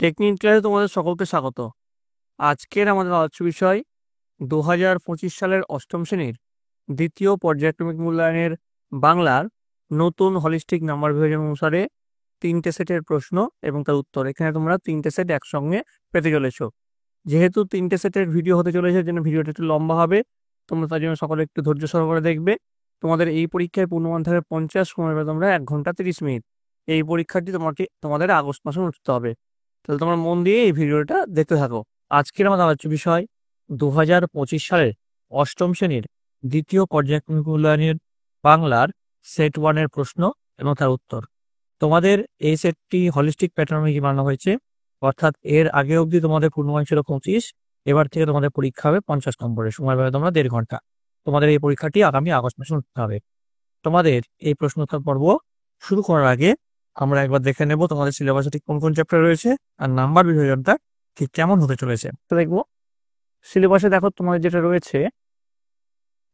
Technique ক্লাসে তোমাদের সকলকে স্বাগত। আজকের আমাদের আলোচ্য বিষয় 2025 সালের অষ্টম শ্রেণীর দ্বিতীয় পর্যায়ক্রমিক মূল্যায়নের বাংলার নতুন হলিস্টিক নাম্বার বিভাজন অনুসারে 3টে সেটের প্রশ্ন এবং তার উত্তর। এখানে তোমরা 3টে সেট একসঙ্গে পেতে চলেছো। যেহেতু 3টে সেটের ভিডিও হতে চলেছে, জন্য ভিডিওটা একটু লম্বা হবে। তোমরা তার জন্য সকলে একটু ধৈর্য সহকারে দেখবে। তোমাদের এই পরীক্ষায় পূর্ণমান থাকে 50, সময় পাবে তোমরা 1 ঘন্টা 30 মিনিট। এই পরীক্ষাটি তোমাদের আগস্ট মাসে অনুষ্ঠিত হবে। তাহলে তোমরা মন দিয়ে এই ভিডিওটা দেখতে থাকো। আজকের আমাদের আলোচ্য বিষয় 2025 সালের অষ্টম শ্রেণীর দ্বিতীয় পর্যায়ক্রমিক মূল্যায়নের বাংলার সেট 1-এর প্রশ্ন এবং তার উত্তর। তোমাদের এই সেটটি হলিস্টিক প্যাটার্নে বানানো হয়েছে, অর্থাৎ এর আগে অবধি তোমাদের পূর্ণমান ছিল 25, এবার থেকে তোমাদের পরীক্ষা হবে 50 নম্বরের, সময় পাবে তোমরা 1.5 ঘন্টা। তোমাদের এই পরীক্ষাটি আগামী আগস্ট মাসে অনুষ্ঠিত হবে। তোমাদের এই প্রশ্ন উত্তর পর্ব শুরু করার আগে আমরা একবার দেখে নেব তোমাদের সিলেবাসে ঠিক কোন কোন চ্যাপ্টার রয়েছে আর নাম্বার বিভাজনটা ঠিক কেমন হতে চলেছে। তো দেখবো সিলেবাসে, দেখো তোমাদের যেটা রয়েছে,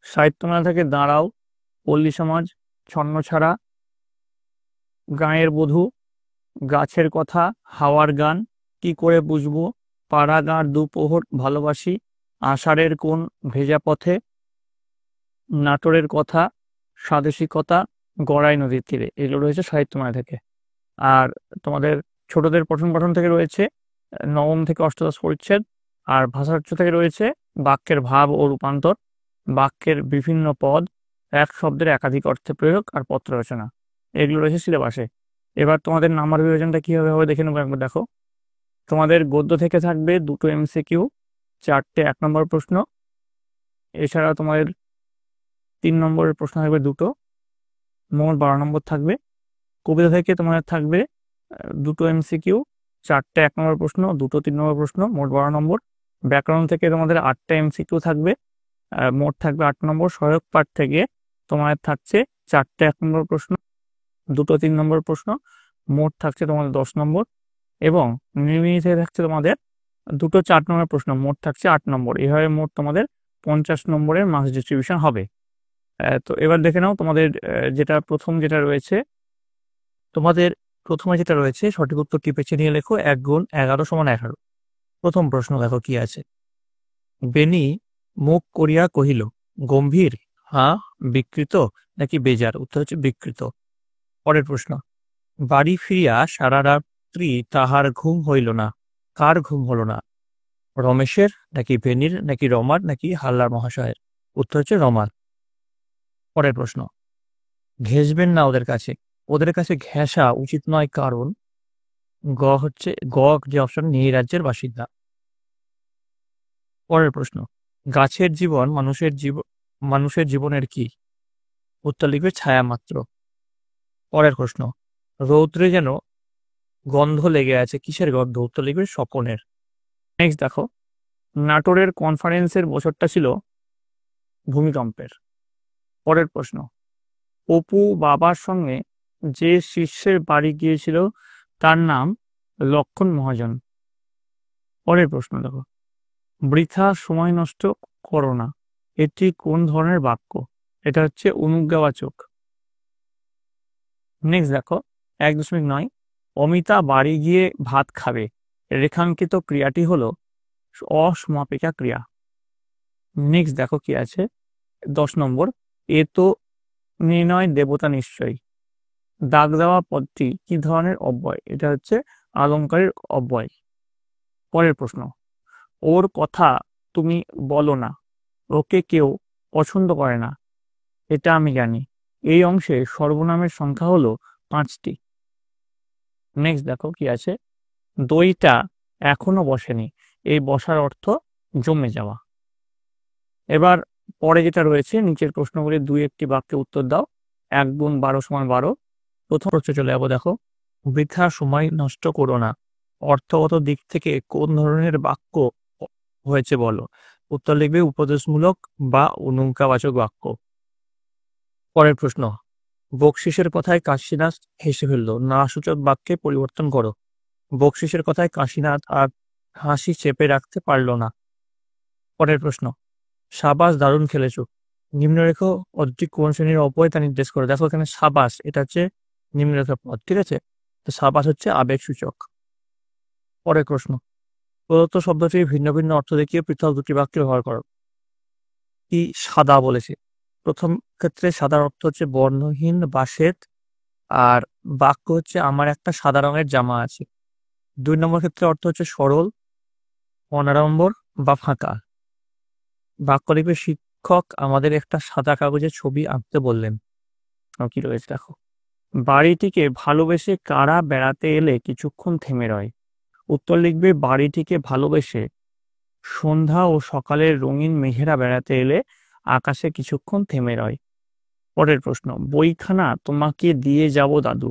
সাহিত্যমেলা থেকে দাঁড়াও, পল্লী সমাজ, ছন্নছাড়া, গাঁয়ের বধূ, গাছের কথা, হাওয়ার গান, কি করে বুঝবো, পাড়া গাঁর দুপোহর ভালোবাসি, আষাঢ়ের কোন ভেজা পথে, নাটোরের কথা, স্বাদেশিকতা, গড়াই নদীর তীরে, এগুলো রয়েছে সাহিত্যমেলা থেকে। আর তোমাদের ছোটদের পঠন পাঠন থেকে রয়েছে নবম থেকে অষ্টাদশ পরিচ্ছেদ, আর ভাষার্থ থেকে রয়েছে বাক্যের ভাব ও রূপান্তর, বাক্যের বিভিন্ন পদ, এক শব্দের একাধিক অর্থে প্রয়োগ আর পত্র রচনা, এগুলো রয়েছে সিলেবাসে। এবার তোমাদের নাম্বার বিভাজনটা কিভাবে হবে দেখে নেবো একবার। দেখো, তোমাদের গদ্য থেকে থাকবে 2টো MCQ, 4টে 1 নম্বর প্রশ্ন। এছাড়া তোমাদের 3 নম্বরের প্রশ্ন থাকবে 2টো, মোট 12 নম্বর থাকবে। কবিতা থেকে তোমাদের থাকবে 2টো MCQ, 4টে 1 নম্বর প্রশ্ন, 2টো 3 নম্বর প্রশ্ন, মোট 12 নম্বর। ব্যাকরণ থেকে তোমাদের 8টে MCQ থাকবে, মোট থাকবে 8 নম্বর। সহায়ক পাঠ থেকে তোমাদের থাকছে 4টে 1 নম্বর প্রশ্ন, 2টো 3 নম্বর প্রশ্ন, মোট থাকছে তোমাদের 10 নম্বর। এবং নির্মিত থেকে থাকছে তোমাদের 2টো 4 নম্বর প্রশ্ন, মোট থাকছে 8 নম্বর। এভাবে মোট তোমাদের 50 নম্বরের মার্কস ডিস্ট্রিবিউশন হবে। তো এবার দেখে নাও তোমাদের যেটা রয়েছে, তোমাদের প্রথমে যেটা রয়েছে সঠিক উত্তরটি বেছে নিয়ে লেখো 1 গুণ 11 সমান 11। প্রথম প্রশ্ন দেখো কি আছে। বেনি মুখ করিয়া কহিল, গম্ভীর, হ্যাঁ বিকৃত নাকি বেজার? উত্তর হচ্ছে বিকৃত। পরের প্রশ্ন, বাড়ি ফিরিয়া সারা রাত্রি তাহার ঘুম হইল না, কার ঘুম হলো না? রমেশের নাকি বেনির নাকি রমার নাকি হাল্লার মহাশয়ের? উত্তর হচ্ছে রমার। পরের প্রশ্ন, ঘেঁষবেন না ওদের কাছে ঘেঁষা উচিত নয়, কারণ গ যে অপশন, নিই রাজ্যের বাসিন্দা। পরের প্রশ্ন, গাছের জীবন মানুষের জীবনের কি? উত্তর লিখবে ছায়া মাত্র। পরের প্রশ্ন, রৌদ্রে যেন গন্ধ লেগে আছে, কিসের গন্ধ? উত্তর লিখবে স্বপনের। নেক্সট দেখো, নাটোরের কনফারেন্সের বছরটা ছিল ভূমিকম্পের। পরের প্রশ্ন, অপু বাবার সঙ্গে যে শিষ্যের বাড়ি গিয়েছিল তার নাম লক্ষণ মহাজন। পরের প্রশ্ন দেখো, বৃথা সময় নষ্ট করো না, এটি কোন ধরনের বাক্য? এটা হচ্ছে অনুজ্ঞাবাচক। নেক্সট দেখো 1.9, অমিতা বাড়ি গিয়ে ভাত খাবে, রেখাঙ্কিত ক্রিয়াটি হলো অসমাপিকা ক্রিয়া। নেক্সট দেখো কি আছে 10 নম্বর, এ তো নির্ণয় দেবতা নিশ্চয়ই। দাগ দেওয়া পদটি কি ধরনের অব্যয়? এটা হচ্ছে অলংকারের অব্যয়। পরের প্রশ্ন, ওর কথা তুমি বলো না, ওকে কেউ পছন্দ করে না, এটা আমি জানি। এই অংশে সর্বনামের সংখ্যা হলো 5টি। নেক্সট দেখো কি আছে, দইটা এখনো বসেনি, এই বসার অর্থ জমে যাওয়া। এবার পরে যেটা রয়েছে, নিচের প্রশ্নগুলি 2-1টি বাক্যে উত্তর দাও। 1 গুণ 12 সমান 12। প্রথম প্রশ্নে চলে যাবো। দেখো, বৃথা সময় নষ্ট করো না, অর্থগত দিক থেকে কোন ধরনের বাক্য হয়েছে বলো? উত্তর লিখবে উপদেশমূলক বা অনুজ্ঞাবাচক বাক্য। পরের প্রশ্ন, বকশিসের কথায় কাশীনাথ হেসে ফেলল, না সূচক বাক্যে পরিবর্তন করো। বকশিসের কথায় কাশীনাথ আর হাসি চেপে রাখতে পারল না। পরের প্রশ্ন, সাবাস দারুণ খেলেছো, নিম্নরেখ পদটি কোন শ্রেণীর অব্যয় তা নির্দেশ করে। দেখো এখানে সাবাস, এটা হচ্ছে নিম্নরেখা পদ, ঠিক আছে? তো সাবাস হচ্ছে আবেগ সূচক। পরের প্রশ্ন, প্রদত্ত শব্দটির ভিন্ন ভিন্ন অর্থ দেখিয়ে পৃথক দুটি বাক্য ব্যবহার করো। কি সাদা বলেছে? প্রথম ক্ষেত্রে সাদার অর্থ হচ্ছে বর্ণহীন বা শ্বেত, আর বাক্য হচ্ছে আমার একটা সাদা রঙের জামা আছে। 2 নম্বর ক্ষেত্রে অর্থ হচ্ছে সরল, অনাড়ম্বর বা ফাঁকা। বাক্য লিখবে শিক্ষক আমাদের একটা সাদা কাগজে ছবি আঁকতে বললেন। কি রয়েছে দেখো, বাড়িটিকে ভালোবেসে কারা বেড়াতে এলে কিছুক্ষণ থেমে রয়। উত্তর লিখবে বাড়িটিকে ভালোবেসে সন্ধ্যা ও সকালের রঙিন মেঘেরা বেড়াতে এলে আকাশে কিছুক্ষণ থেমে রয়। পরের প্রশ্ন, বইখানা তোমাকে দিয়ে যাব দাদু।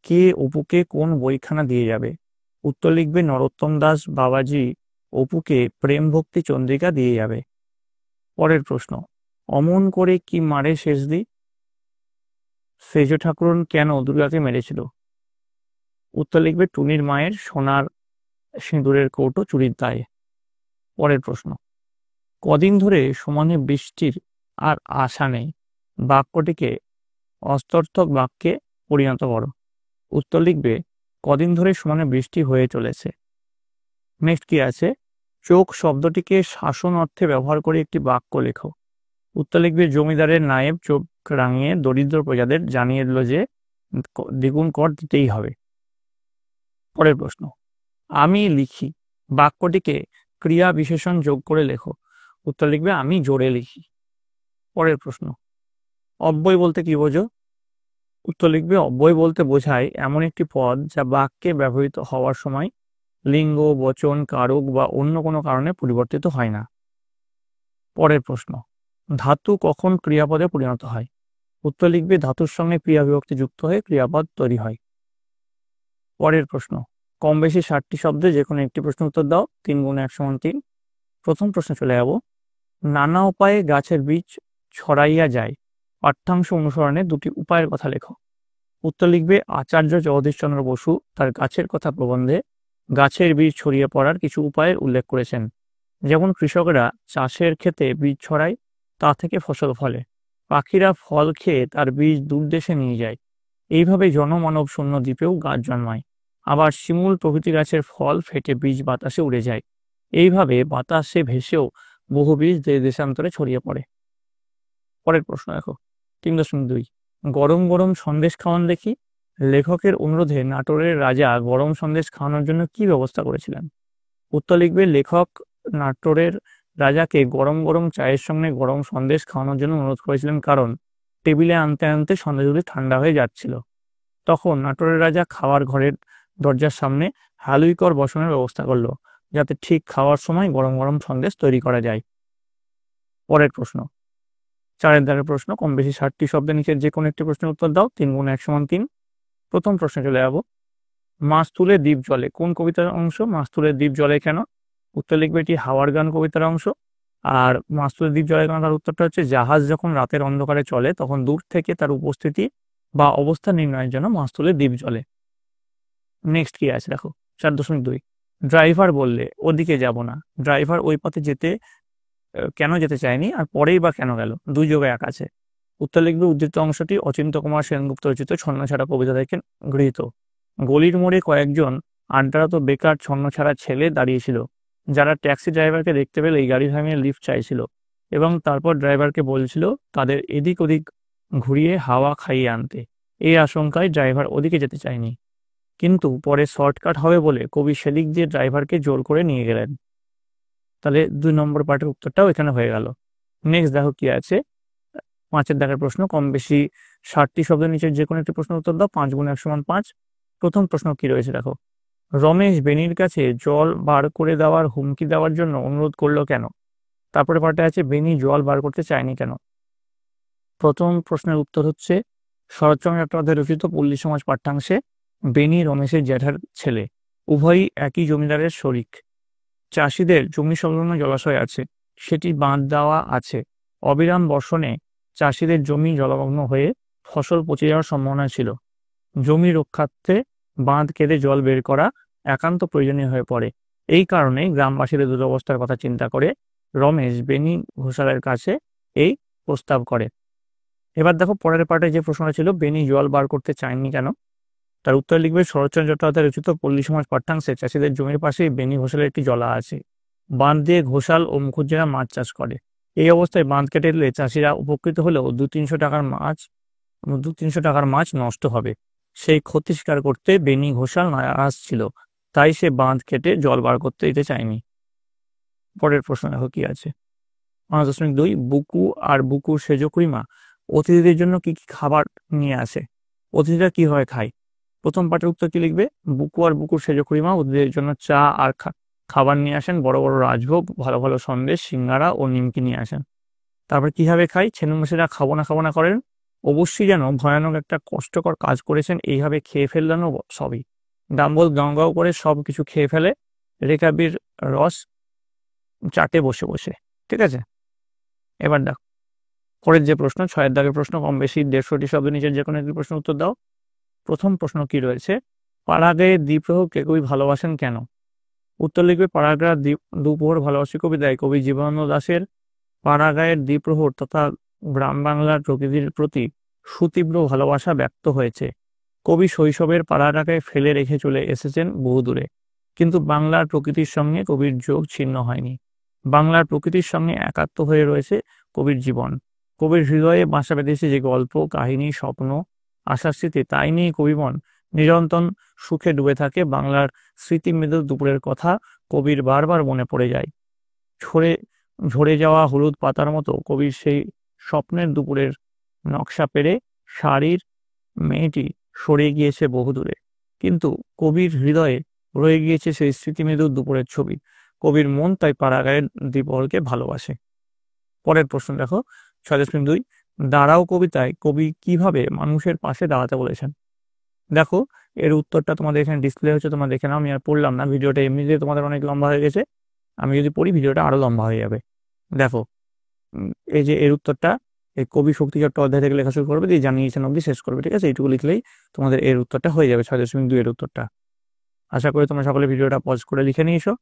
কে অপুকে কোন বইখানা দিয়ে যাবে? উত্তর লিখবে নরোত্তম দাস বাবাজি অপুকে প্রেম ভক্তি চন্দ্রিকা দিয়ে যাবে। পরের প্রশ্ন, অমন করে কি মারে শেষদি? সেজ ঠাকুরন কেন দুর্গাকে মেরেছিল? উত্তর লিখবে টুনির মায়ের সোনার সিঁদুরের কৌটো চুরির দায়ে। পরের প্রশ্ন, কদিন ধরে সমানে বৃষ্টির আর আশা নেই। বাক্যটিকে অস্তর্থক বাক্যে পরিণত করো। উত্তর লিখবে কদিন ধরে সমানে বৃষ্টি হয়ে চলেছে। নেক্সট কি আছে, চোখ শব্দটিকে শাসন অর্থে ব্যবহার করে একটি বাক্য লেখো। উত্তর লিখবে জমিদারের নায়েব চোখ রাঙিয়ে দরিদ্র প্রজাদের জানিয়ে দিল যে দ্বিগুণ কর দিতেই হবে। পরের প্রশ্ন, আমি লিখি বাক্যটিকে ক্রিয়া বিশেষণ যোগ করে লেখো। উত্তর লিখবে আমি জোরে লিখি। পরের প্রশ্ন, অব্যয় বলতে কি বোঝো? উত্তর লিখবে অব্যয় বলতে বোঝায় এমন একটি পদ যা বাক্যে ব্যবহৃত হওয়ার সময় লিঙ্গ, বচন, কারক বা অন্য কোনো কারণে পরিবর্তিত হয় না। পরের প্রশ্ন, ধাতু কখন ক্রিয়াপদে পরিণত হয়? উত্তর লিখবে ধাতুর সঙ্গে ক্রিয়া বিভক্তি যুক্ত হয়ে ক্রিয়াপদ তৈরি হয়। পরের প্রশ্ন, কম বেশি 60টি শব্দে যে কোনো একটি প্রশ্ন উত্তর দাও। 3 × 1 = 3। প্রথম প্রশ্নে চলে যাব, নানা উপায়ে গাছের বীজ ছড়াইয়া যায়। পাঠ্যাংশ অনুসরণে দুটি উপায়ের কথা লেখো। উত্তর লিখবে আচার্য জগদীশচন্দ্র বসু তার গাছের কথা প্রবন্ধে গাছের বীজ ছড়িয়ে পড়ার কিছু উপায়ের উল্লেখ করেছেন। যেমন কৃষকরা চাষের ক্ষেতে বীজ ছড়ায়, তা থেকে ফসল ফলে। পাখিরা ফল খেয়ে তার বীজ দূর দেশে নিয়ে যায়। এইভাবে জনমানব শূন্য দ্বীপেও গাছ জন্মায়। আবার শিমুল প্রভৃতি গাছের ফল ফেটে বীজ বাতাসে উড়ে যায়। এইভাবে বাতাসে ভেসেও বহু বীজ দেশ দেশান্তরে ছড়িয়ে পড়ে। পরের প্রশ্ন দেখো, 3.2, গরম গরম সন্দেশ খাওয়ান দেখি। লেখকের অনুরোধে নাটোরের রাজা গরম সন্দেশ খাওয়ানোর জন্য কি ব্যবস্থা করেছিলেন? উত্তর লিখবে লেখক নাটোরের রাজাকে গরম গরম চায়ের সঙ্গে গরম সন্দেশ খাওয়ানোর জন্য অনুরোধ করেছিলেন, কারণ টেবিলে আনতে আনতে সন্দেশগুলি ঠান্ডা হয়ে যাচ্ছিল। তখন নাটোরের রাজা খাওয়ার ঘরের দরজার সামনে হালুইকর বসানোর ব্যবস্থা করলো, যাতে ঠিক খাওয়ার সময় গরম গরম সন্দেশ তৈরি করা যায়। পরের প্রশ্ন, 4 দাগের প্রশ্ন, কম বেশি 60টি শব্দের নিচের যে কোনো একটি প্রশ্নের উত্তর দাও। 3 × 1 = 3। প্রথম প্রশ্নে চলে যাব, মাছ তুলে দ্বীপ জলে কোন কবিতার অংশ? মাছ তুলে দ্বীপ জলে কেন? উত্তর লিখবে এটি হাওয়ার গান কবিতার অংশ। আর মাছ তুলে দ্বীপ জলে কেন, তার উত্তরটা হচ্ছে জাহাজ যখন রাতের অন্ধকারে চলে তখন দূর থেকে তার উপস্থিতি বা অবস্থা নির্ণয়ের জন্য মাছ তুলে দ্বীপ জলে। নেক্সট কি আছে দেখো, 4.2, ড্রাইভার বললে ওদিকে যাব না। ড্রাইভার ওই পথে কেন যেতে চায়নি আর পরেই বা কেন গেল? 2 + 1 আছে। উত্তর লিখবে উদ্ধৃত অংশটি অচিন্ত কুমার সেনগুপ্ত রচিত ছন্নছাড়া কবিতা থেকে গৃহীত। গলির মোড়ে কয়েকজন আড্ডারত বেকার ছন্নছাড়া ছেলে দাঁড়িয়েছিল, যারা ট্যাক্সি ড্রাইভারকে দেখতে পেলেই গাড়ি থামিয়ে লিফট চাইছিল এবং তারপর ড্রাইভারকে বলছিল তাদের এদিক ওদিক ঘুরিয়ে হাওয়া খাইয়ে আনতে। এই আশঙ্কায় ড্রাইভার ওদিকে যেতে চায়নি, কিন্তু পরে শর্টকাট হবে বলে কবি সেদিক দিয়ে ড্রাইভারকে জোর করে নিয়ে গেলেন। তাহলে 2 নম্বর পার্টের উত্তরটাও এখানে হয়ে গেল। নেক্সট দেখো কি আছে, 5 দাগের প্রশ্ন, কম বেশি 60টি শব্দের নিচে যে কোনো একটি প্রশ্ন উত্তর দাও। 5 × 1 = 5। প্রথম প্রশ্ন কি রয়েছে দেখো, রমেশ বেনির কাছে জল বার করে দেওয়ার হুমকি দেওয়ার জন্য অনুরোধ করলো কেন? তারপরে পার্টে আছে বেনি জল বার করতে চায়নি কেন। প্রথম প্রশ্নের উত্তর হচ্ছে শরৎচন্দ্র চট্টোপাধ্যায় রচিত পল্লী সমাজ পাঠ্যাংশে বেনি রমেশের জ্যাঠার ছেলে, উভয়ই একই জমিদারের শরিক। চাষিদের জমি সংলগ্ন জলাশয় আছে, সেটি বাঁধ দেওয়া আছে। অবিরাম বর্ষণে চাষিদের জমি জলমগ্ন হয়ে ফসল পচে যাওয়ার সম্ভাবনা ছিল। জমি রক্ষার্থে বাঁধ কেটে জল বের করা একান্ত প্রয়োজনীয় হয়ে পড়ে। এই কারণে গ্রামবাসীদের দুরবস্থার কথা চিন্তা করে রমেশ বেনি ঘোষালের কাছে এই প্রস্তাব করে। এবার দেখো পরের পার্টে যে প্রশ্নটা ছিল, বেনি জল বার করতে চায়নি কেন। তার উত্তর লিখবে শরৎচন্দ্র চট্টোপাধ্যায় রচিত পল্লী সমাজ পাঠ্যাংশে চাষিদের জমির পাশেই বেনি ঘোষালের একটি জলা আছে। বাঁধ দিয়ে ঘোষাল ও মুখুজ্জেরা মাছ চাষ করে। এই অবস্থায় বাঁধ কেটে দিলে চাষিরা উপকৃত হলেও 200-300 টাকার মাছ নষ্ট হবে। সেই ক্ষতি স্বীকার করতে বেনি ঘোষাল নারাজ ছিল, তাই সে বাঁধ কেটে জল বার করতে দিতে চায়নি। পরের প্রশ্ন দেখো কি আছে। 5.2 বুকু আর বুকুর সেজ খুড়িমা অতিথিদের জন্য কি কি খাবার নিয়ে আসে? অতিথিরা কিভাবে খায়? প্রথম পাঠের উত্তর কি লিখবে? বুকু আর বুকুর সেজ খুড়িমা অতিথিদের জন্য চা আর খাবার নিয়ে আসেন, বড় বড় রাজভোগ, ভালো ভালো সন্দেশ, সিঙ্গারা ও নিমকি নিয়ে আসেন। তারপর কিভাবে খায়? ছেলেমশাইরা খাবো না করেন, অবশ্যই যেন ভয়ানক একটা কষ্টকর কাজ করেছেন, এইভাবে খেয়ে ফেললেন সবই। ডাম্বল গাও করে সব কিছু খেয়ে ফেলে, রেকাবির রস চাটে বসে বসে। ঠিক আছে, এবার দেখো পরের যে প্রশ্ন, 6 দাগের প্রশ্ন, কম বেশি 150টি শব্দ নিচের যে কোনো একটি প্রশ্ন উত্তর দাও। প্রথম প্রশ্ন কি রয়েছে? পাড়াগাঁয়ের দ্বিপ্রহরকে কবি ভালোবাসেন কেন? উত্তর লিখবে পাড়াগাঁয়ের দুপ্রহর ভালোবাসি কবিতায় কবি জীবনানন্দ দাশের পাড়াগাঁয়ের দ্বিপ্রহর তথা গ্রাম বাংলার প্রকৃতির প্রতি সুতীব্র ভালোবাসা ব্যক্ত হয়েছে। কবি শৈশবের পাড়াটাকে ফেলে রেখে চলে এসেছেন বহুদূরে, কিন্তু বাংলার প্রকৃতির সঙ্গে কবির যোগ ছিন্ন হয়নি। বাংলার প্রকৃতির সঙ্গে একাত্ম হয়ে রয়েছে কবির জীবন। কবির হৃদয়ে বাসা বেঁধেছে যে গল্প, কাহিনী, স্বপ্ন, আশার স্মৃতি, তাই নিয়ে কবিমন নিরন্তর সুখে ডুবে থাকে। বাংলার স্মৃতিমৃদু দুপুরের কথা কবির বারবার মনে পড়ে যায়। ঝরে ঝরে যাওয়া হলুদ পাতার মতো কবির সেই স্বপ্নের দুপুরের নকশা পেরে শাড়ির মেয়েটি সরে গিয়েছে বহুদূরে, কিন্তু কবির হৃদয়ে রয়ে গিয়েছে সেই স্মৃতিমৃদু দুপুরের ছবি। কবির মন তাই পাড়াগাঁয়ের দ্বিপ্রহরকে ভালোবাসে। পরের প্রশ্ন দেখো, 6.2 দাঁড়াও কবিতায় কবি কিভাবে মানুষের পাশে দাঁড়াতে বলেছেন? দেখো এর উত্তরটা তোমাদের এখানে ডিসপ্লে হচ্ছে, তোমরা দেখে নাও, আমি আর পড়লাম না, ভিডিওটা এমনিতে তোমাদের অনেক লম্বা হয়ে গেছে, আমি যদি পড়ি ভিডিওটা আরো লম্বা হয়ে যাবে। দেখো এই যে এর উত্তরটা এই কবি শক্তি চট্টোপাধ্যায় থেকে লেখা শুরু করবে, দিয়ে জানিয়েছেন অব্দি শেষ করবে। ঠিক আছে, এইটুকু লিখলেই তোমাদের এর উত্তরটা হয়ে যাবে, 6.2 এর উত্তরটা। আশা করি তোমরা সকলে ভিডিওটা পজ করে লিখে নিয়েছো।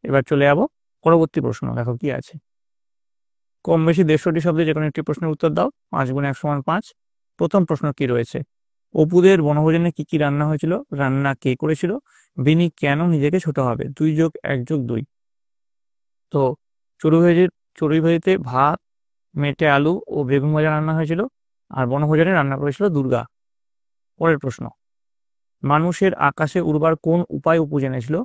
এবার চলে যাবো পরবর্তী প্রশ্ন। দেখো কি আছে। কম বেশি 150টি শব্দে যে কোনো একটি প্রশ্নের উত্তর দাও। 5 × 1 = 5। প্রথম প্রশ্ন কি রয়েছে? অপুদের বনভোজনে কি কি রান্না হয়েছিল? রান্না কে করেছিল? বিনি কেন নিজেকে ছোট হবে? 2+1+2। তো চড়ুই ভাজিতে ভাত, মেটে আলু ও বেগুন ভাজা রান্না হয়েছিল, আর বনভোজনে রান্না করেছিল দুর্গা। পরের প্রশ্ন, মানুষের আকাশে উড়বার কোন উপায় অপু জেনেছিল?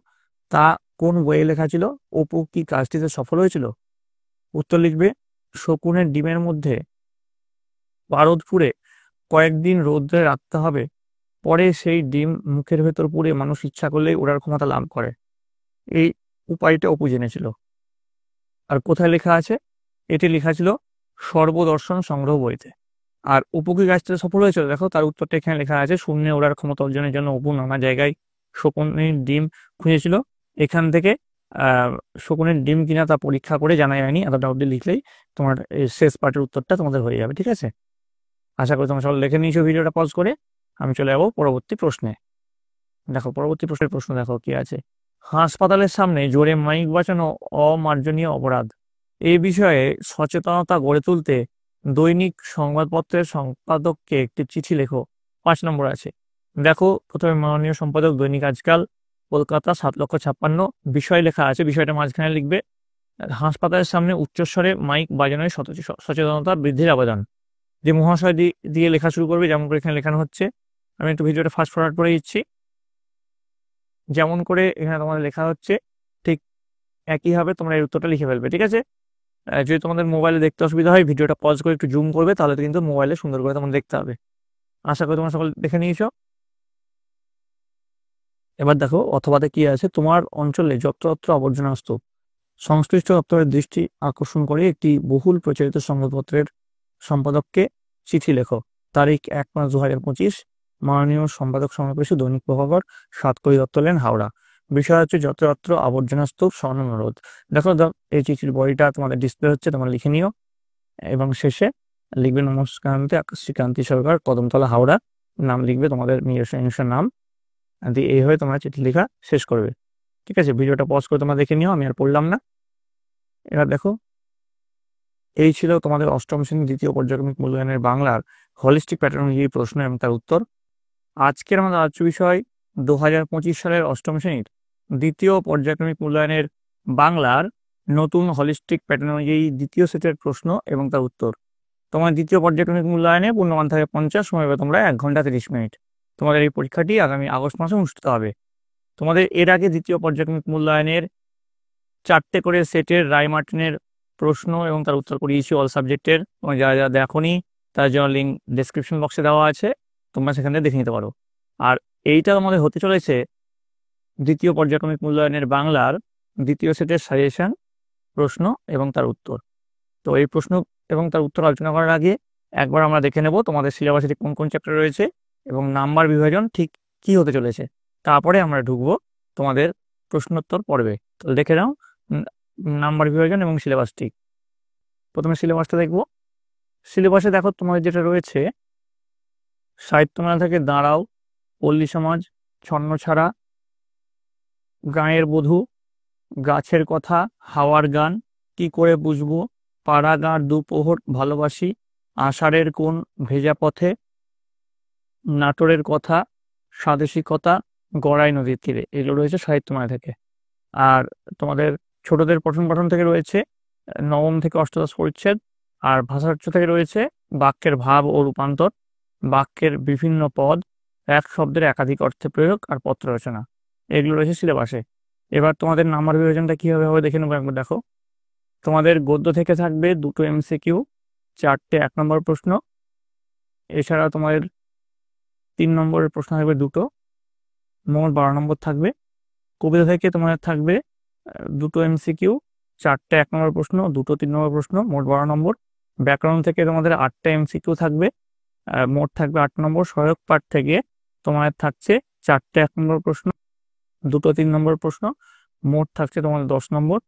তা কোন বইয়ে লেখা ছিল? অপু কি কাজটিতে সফল হয়েছিল? উত্তর লিখবে শকুনের ডিমের মধ্যে পারদ পুড়ে কয়েকদিন রৌদ্রে রাখতে হবে, পরে সেই ডিম মুখের ভেতর পুড়ে মানুষ ইচ্ছা করলেই ওড়ার ক্ষমতা লাভ করে। এই উপায়টা অপু জেনেছিল। আর কোথায় লেখা আছে? এটি লেখা ছিল সর্বদর্শন সংগ্রহ বইতে। আর অপু কি কাজটাতে সফল হয়েছিল? দেখো তার উত্তরটা এখানে লেখা আছে, শূন্যে ওড়ার ক্ষমতা অর্জনের জন্য অপু নানা জায়গায় শকুনের ডিম খুঁজেছিল। এখান থেকে শকুনের ডিম কিনা তা পরীক্ষা করে জানা যায়নি, এতটা অব্দি লিখলেই তোমার শেষ পার্টের উত্তরটা তোমাদের হয়ে যাবে। ঠিক আছে, আশা করি তোমরা সকলে লিখে নিয়েছো ভিডিওটা পজ করে। আমি চলে যাবো পরবর্তী প্রশ্নে। দেখো পরবর্তী প্রশ্ন দেখো কি আছে। হাসপাতালের সামনে জোরে মাইক বাজানো অমার্জনীয় অপরাধ। এই বিষয়ে সচেতনতা গড়ে তুলতে দৈনিক সংবাদপত্রের সম্পাদককে একটি চিঠি লেখো। 5 নম্বর আছে। দেখো প্রথমে মাননীয় সম্পাদক, দৈনিক আজকাল, কলকাতা 7,56,000। বিষয় লেখা আছে, বিষয়টা মাঝখানে লিখবে হাসপাতালের সামনে উচ্চস্বরে মাইক বাজানোয় সচেতনতা বৃদ্ধির আবেদন। যে মহাশয় দিয়ে লেখা শুরু করবে, যেমন করে এখানে লেখানো হচ্ছে। আমি একটু ভিডিওটা ফাস্ট ফরওয়ার্ড করে দিচ্ছি। যেমন করে এখানে তোমাদের লেখা হচ্ছে ঠিক একইভাবে তোমরা এই উত্তরটা লিখে ফেলবে। ঠিক আছে, যদি তোমাদের মোবাইলে দেখতে অসুবিধা হয় ভিডিওটা পজ করে একটু জুম করবে, তাহলে কিন্তু মোবাইলে সুন্দর করে তোমাদের দেখতে হবে। আশা করি তোমরা সকল দেখে নিয়েছো। এবার দেখো অথবাতে কি আছে। তোমার অঞ্চলে যত্রতত্র আবর্জনা স্তূপ। সংশ্লিষ্ট দপ্তরের দৃষ্টি আকর্ষণ করে একটি বহুল প্রচারিত সংবাদপত্রের সম্পাদককে চিঠি লেখো। তারিখ 1/5/2025। মাননীয় সম্পাদক সমাবেশ, দৈনিক প্রভাকর, 7 দত্ত লেন, হাওড়া। বিষয় হচ্ছে যত্রতত্র আবর্জনা স্তূপ সরানোর অনুরোধ। দেখো এই চিঠির বইটা তোমাদের ডিসপ্লে হচ্ছে, তোমরা লিখে নিও। এবং শেষে লিখবে নমস্কারান্তে শ্রীকান্তি সরকার, কদমতলা, হাওড়া। নাম লিখবে তোমাদের নিজস্ব নাম দিয়ে, এইভাবে তোমরা চিঠি লেখা শেষ করবে। ঠিক আছে, ভিডিওটা পজ করে তোমরা দেখে নিও, আমি আর পড়লাম না। এবার দেখো এই ছিল তোমাদের অষ্টম শ্রেণীর দ্বিতীয় পর্যায়ক্রমিক মূল্যায়নের বাংলার হলিস্টিক প্যাটার্ন প্রশ্ন এবং তার উত্তর। আজকের আমাদের আলোচ্য বিষয় 2025 সালের অষ্টম শ্রেণীর দ্বিতীয় পর্যায়ক্রমিক মূল্যায়নের বাংলার নতুন হলিস্টিক প্যাটার্ন অনুযায়ী দ্বিতীয় সেটের প্রশ্ন এবং তার উত্তর। তোমার দ্বিতীয় পর্যায়ক্রমিক মূল্যায়নে পূর্ণমান থাকে 50, সময় পাবে তোমরা 1 ঘন্টা 30 মিনিট। তোমাদের এই পরীক্ষাটি আগামী আগস্ট মাসে অনুষ্ঠিত হবে। তোমাদের এর আগে দ্বিতীয় পর্যায়ক্রমিক মূল্যায়নের 4টে করে সেটের রায়-মার্টিনের প্রশ্ন এবং তার উত্তর করিয়েছি অল সাবজেক্টের। এবং যারা যারা দেখোনি তার জন্য লিঙ্ক ডেসক্রিপশন বক্সে দেওয়া আছে, তোমরা সেখান থেকে দেখে নিতে পারো। আর এইটা আমাদের হতে চলেছে দ্বিতীয় পর্যায়ক্রমিক মূল্যায়নের বাংলার দ্বিতীয় সেটের সাজেশন, প্রশ্ন এবং তার উত্তর। তো এই প্রশ্ন এবং তার উত্তর আলোচনা করার আগে একবার আমরা দেখে নেব তোমাদের সিলেবাসে ঠিক কোন কোন চ্যাপ্টার রয়েছে এবং নাম্বার বিভাজন ঠিক কি হতে চলেছে। তারপরে আমরা ঢুকবো তোমাদের প্রশ্নোত্তর পর্বে। তো দেখে নাও নাম্বার বিভাজন এবং সিলেবাসটি। প্রথমে সিলেবাসটা দেখবো। সিলেবাসে দেখো তোমাদের যেটা রয়েছে, সাহিত্যমেলা থেকে দাঁড়াও, পল্লী সমাজ, ছন্নছাড়া, গাঁয়ের বধূ, গাছের কথা, হাওয়ার গান, কি করে বুঝবো, পাড়া গাঁর দুপোহর ভালোবাসি, আষাঢ়ের কোন ভেজা পথে, নাটোরের কথা, স্বাদেশিকতা, গড়াই নদীর তীরে। এগুলো রয়েছে সাহিত্যমেলা থেকে। আর তোমাদের ছোটদের পঠন পাঠন থেকে রয়েছে নবম থেকে অষ্টাদশ পরিচ্ছেদ। আর ভাষার্থ থেকে রয়েছে বাক্যের ভাব ও রূপান্তর, বাক্যের বিভিন্ন পদ, এক শব্দের একাধিক অর্থে প্রয়োগ আর পত্র রচনা। এগুলো রয়েছে সিলেবাসে। এবার তোমাদের নাম্বার বিভাজনটা কিভাবে হবে দেখে নেবো একবার। দেখো, তোমাদের গদ্য থেকে থাকবে 2টো MCQ, 4টে 1 নম্বর প্রশ্ন। এছাড়া তোমাদের 3 নম্বরের প্রশ্ন থাকবে 2টো, মোট 12 নম্বর থাকবে। কবিতা থেকে তোমাদের থাকবে 2টো MCQ, 4টে 1 নম্বর প্রশ্ন, 2টো 3 নম্বর প্রশ্ন, মোট 12 নম্বর। ব্যাকরণ থেকে তোমাদের 8টে MCQ থাকবে, মোট থাকবে 8 নম্বর। সহায়ক পাঠ থেকে তোমাদের থাকছে 4টে 1 নম্বর প্রশ্ন, 2টো 3 নম্বর প্রশ্ন, মোট থাকছে তোমাদের 10 নম্বর।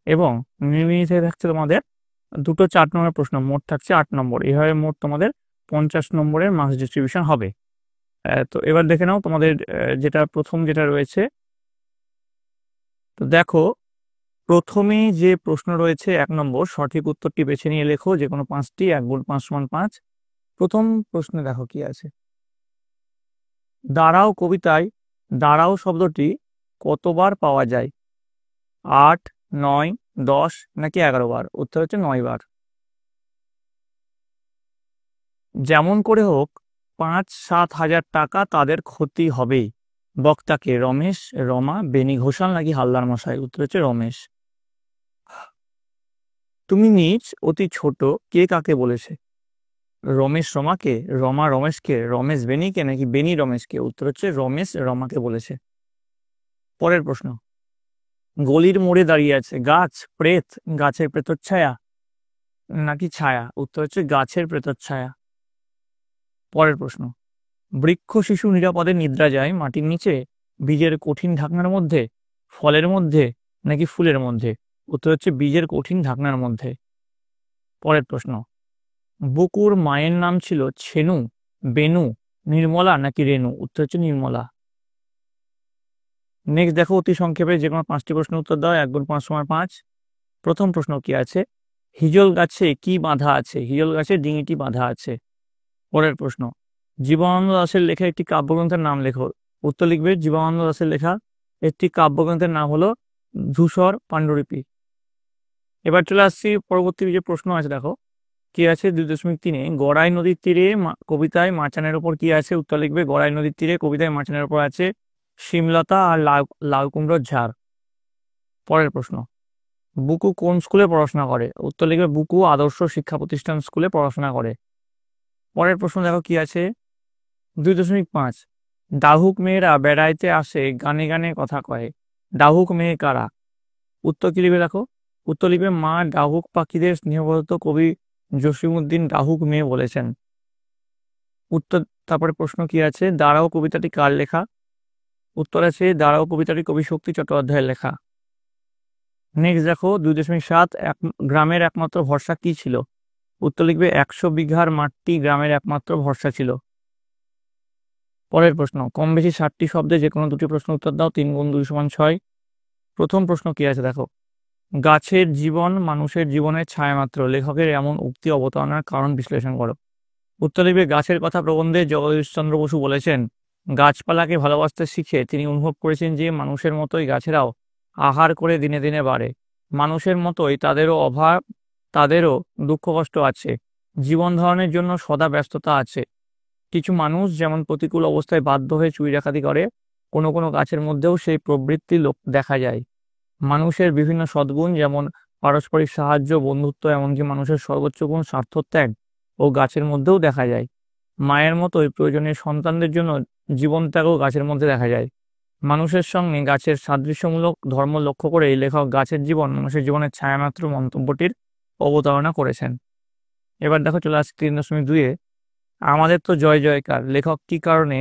এবং নির্মিত থেকে থাকছে তোমাদের 2টো 4 নম্বর প্রশ্ন, মোট থাকছে 8 নম্বর। এভাবে মোট তোমাদের 50 নম্বরের মার্কস ডিস্ট্রিবিউশন হবে। তো এবার দেখে নাও তোমাদের যেটা প্রথম যেটা রয়েছে। তো দেখো, প্রথমে যে প্রশ্ন রয়েছে 1 নম্বর, সঠিক উত্তরটি বেছে নিয়ে লেখো যে কোনো 5টি, 1 গুণ 5 সমান 5। প্রথম প্রশ্নে দেখো কি আছে। দাঁড়াও কবিতায় দাঁড়াও শব্দটি কতবার পাওয়া যায়? 8, 9, 10 নাকি 11 বার? উত্তর হচ্ছে 9 বার। যেমন করে হোক 5-7 হাজার টাকা তাদের ক্ষতি হবেই। বক্তাকে? রমেশ, রমা, বেনি ঘোষাল নাকি হালদার মশাই? উত্তর হচ্ছে রমেশ। তুমি নিজ অতি ছোট, কে কাকে বলেছে? রমেশ রমাকে, রমা রমেশকে, রমেশ বেনিকে নাকি বেনি রমেশকে? উত্তর হচ্ছে রমেশ রমাকে বলেছে। পরের প্রশ্ন, গলির মোড়ে দাঁড়িয়ে আছে গাছ, প্রেত, গাছের প্রেতচ্ছায়া নাকি ছায়া? উত্তর হচ্ছে গাছের প্রেতচ্ছায়া। পরের প্রশ্ন, বৃক্ষ শিশু নিরাপদে নিদ্রা যায় মাটির নিচে, বীজের কঠিন ঢাকনার মধ্যে, ফলের মধ্যে নাকি ফুলের মধ্যে? উত্তর হচ্ছে বীজের কঠিন ঢাকনার মধ্যে। পরের প্রশ্ন, বুকুর মায়ের নাম ছিল ছেনু, বেনু, নির্মলা নাকি রেনু? উত্তর হচ্ছে নির্মলা। নেক্সট দেখো, অতি সংক্ষেপে যে কোনো 5টি প্রশ্নের উত্তর দাও, 1 গুণ 5 সমান 5। প্রথম প্রশ্ন কি আছে? হিজল গাছে কি বাঁধা আছে? হিজল গাছে ডিঙিটি বাঁধা আছে। পরের প্রশ্ন, জীবনানন্দ দাশের লেখা একটি কাব্যগ্রন্থের নাম লেখো। উত্তর লিখবে জীবনানন্দ দাশের লেখা একটি কাব্যগ্রন্থের নাম হলো ধূসর পাণ্ডুলিপি। এবার চলে আসছি পরবর্তী যে প্রশ্ন আছে। দেখো কি আছে 2.3-এ, গড়াই নদীর তীরে কবিতায় মাচানের ওপর কি আছে? উত্তর লিখবে গড়াই নদীর তীরে কবিতায় মাচানের ওপর আছে শিমলতা আর লাউ কুমড়োর ঝাড়। পরের প্রশ্ন, বুকু কোন স্কুলে পড়াশোনা করে? উত্তর লিখবে বুকু আদর্শ শিক্ষা প্রতিষ্ঠান স্কুলে পড়াশোনা করে। পরের প্রশ্ন দেখো কি আছে 2.5, ডাহুক মেয়েরা বেড়াইতে আসে গানে গানে কথা কয়। ডাহুক মেয়ে কারা? উত্তর কি লিখবে? দেখো, উত্তর লিখবে মা ডাহুক পাখিদের স্নেহবদ্ধ কবি জসিমউদ্দিন ডাহুক মেয়ে বলেছেন। উত্তর। তারপরে প্রশ্ন কি আছে, দাঁড়াও কবিতাটি কার লেখা? উত্তর আছে দাঁড়াও কবিতাটি কবি শক্তি চট্টোপাধ্যায়ের লেখা। নেক্সট দেখো 2.7, গ্রামের একমাত্র ভরসা কি ছিল? উত্তর লিখবে 100 বিঘার মাটি গ্রামের একমাত্র ভরসা ছিল। পরের প্রশ্ন, কম বেশি 60টি শব্দে যে কোনো 2টি প্রশ্ন উত্তর দাও, 3 গুণ 2 সমান 6। প্রথম প্রশ্ন কি আছে দেখো, গাছের জীবন মানুষের জীবনের ছায়ামাত্র, লেখকের এমন উক্তি অবতারণার কারণ বিশ্লেষণ করো। উত্তর লিখবে গাছের কথা প্রবন্ধে জগদীশচন্দ্র বসু বলেছেন, গাছপালাকে ভালোবাসতে শিখে তিনি অনুভব করেছেন যে মানুষের মতোই গাছেরাও আহার করে দিনে দিনে বাড়ে। মানুষের মতোই তাদেরও দুঃখ কষ্ট আছে, জীবন ধারণের জন্য সদা ব্যস্ততা আছে। কিছু মানুষ যেমন প্রতিকূল অবস্থায় বাধ্য হয়ে চুরি ডাকাতি করে, কোনো কোনো গাছের মধ্যেও সেই প্রবৃত্তি দেখা যায়। মানুষের বিভিন্ন সদ্গুণ যেমন পারস্পরিক সাহায্য, বন্ধুত্ব, এমনকি মানুষের সর্বোচ্চ গুণ স্বার্থত্যাগ ও গাছের মধ্যেও দেখা যায়। মায়ের মতোই প্রয়োজনীয় সন্তানদের জন্য জীবন ত্যাগও গাছের মধ্যে দেখা যায়। মানুষের সঙ্গে গাছের সাদৃশ্যমূলক ধর্ম লক্ষ্য করে এই লেখক গাছের জীবন মানুষের জীবনের ছায়ামাত্র মন্তব্যটির অবতারণা করেছেন। এবার দেখো চলে আসছে 3.2-এ, আমাদের তো জয় জয়কার, লেখক কি কারণে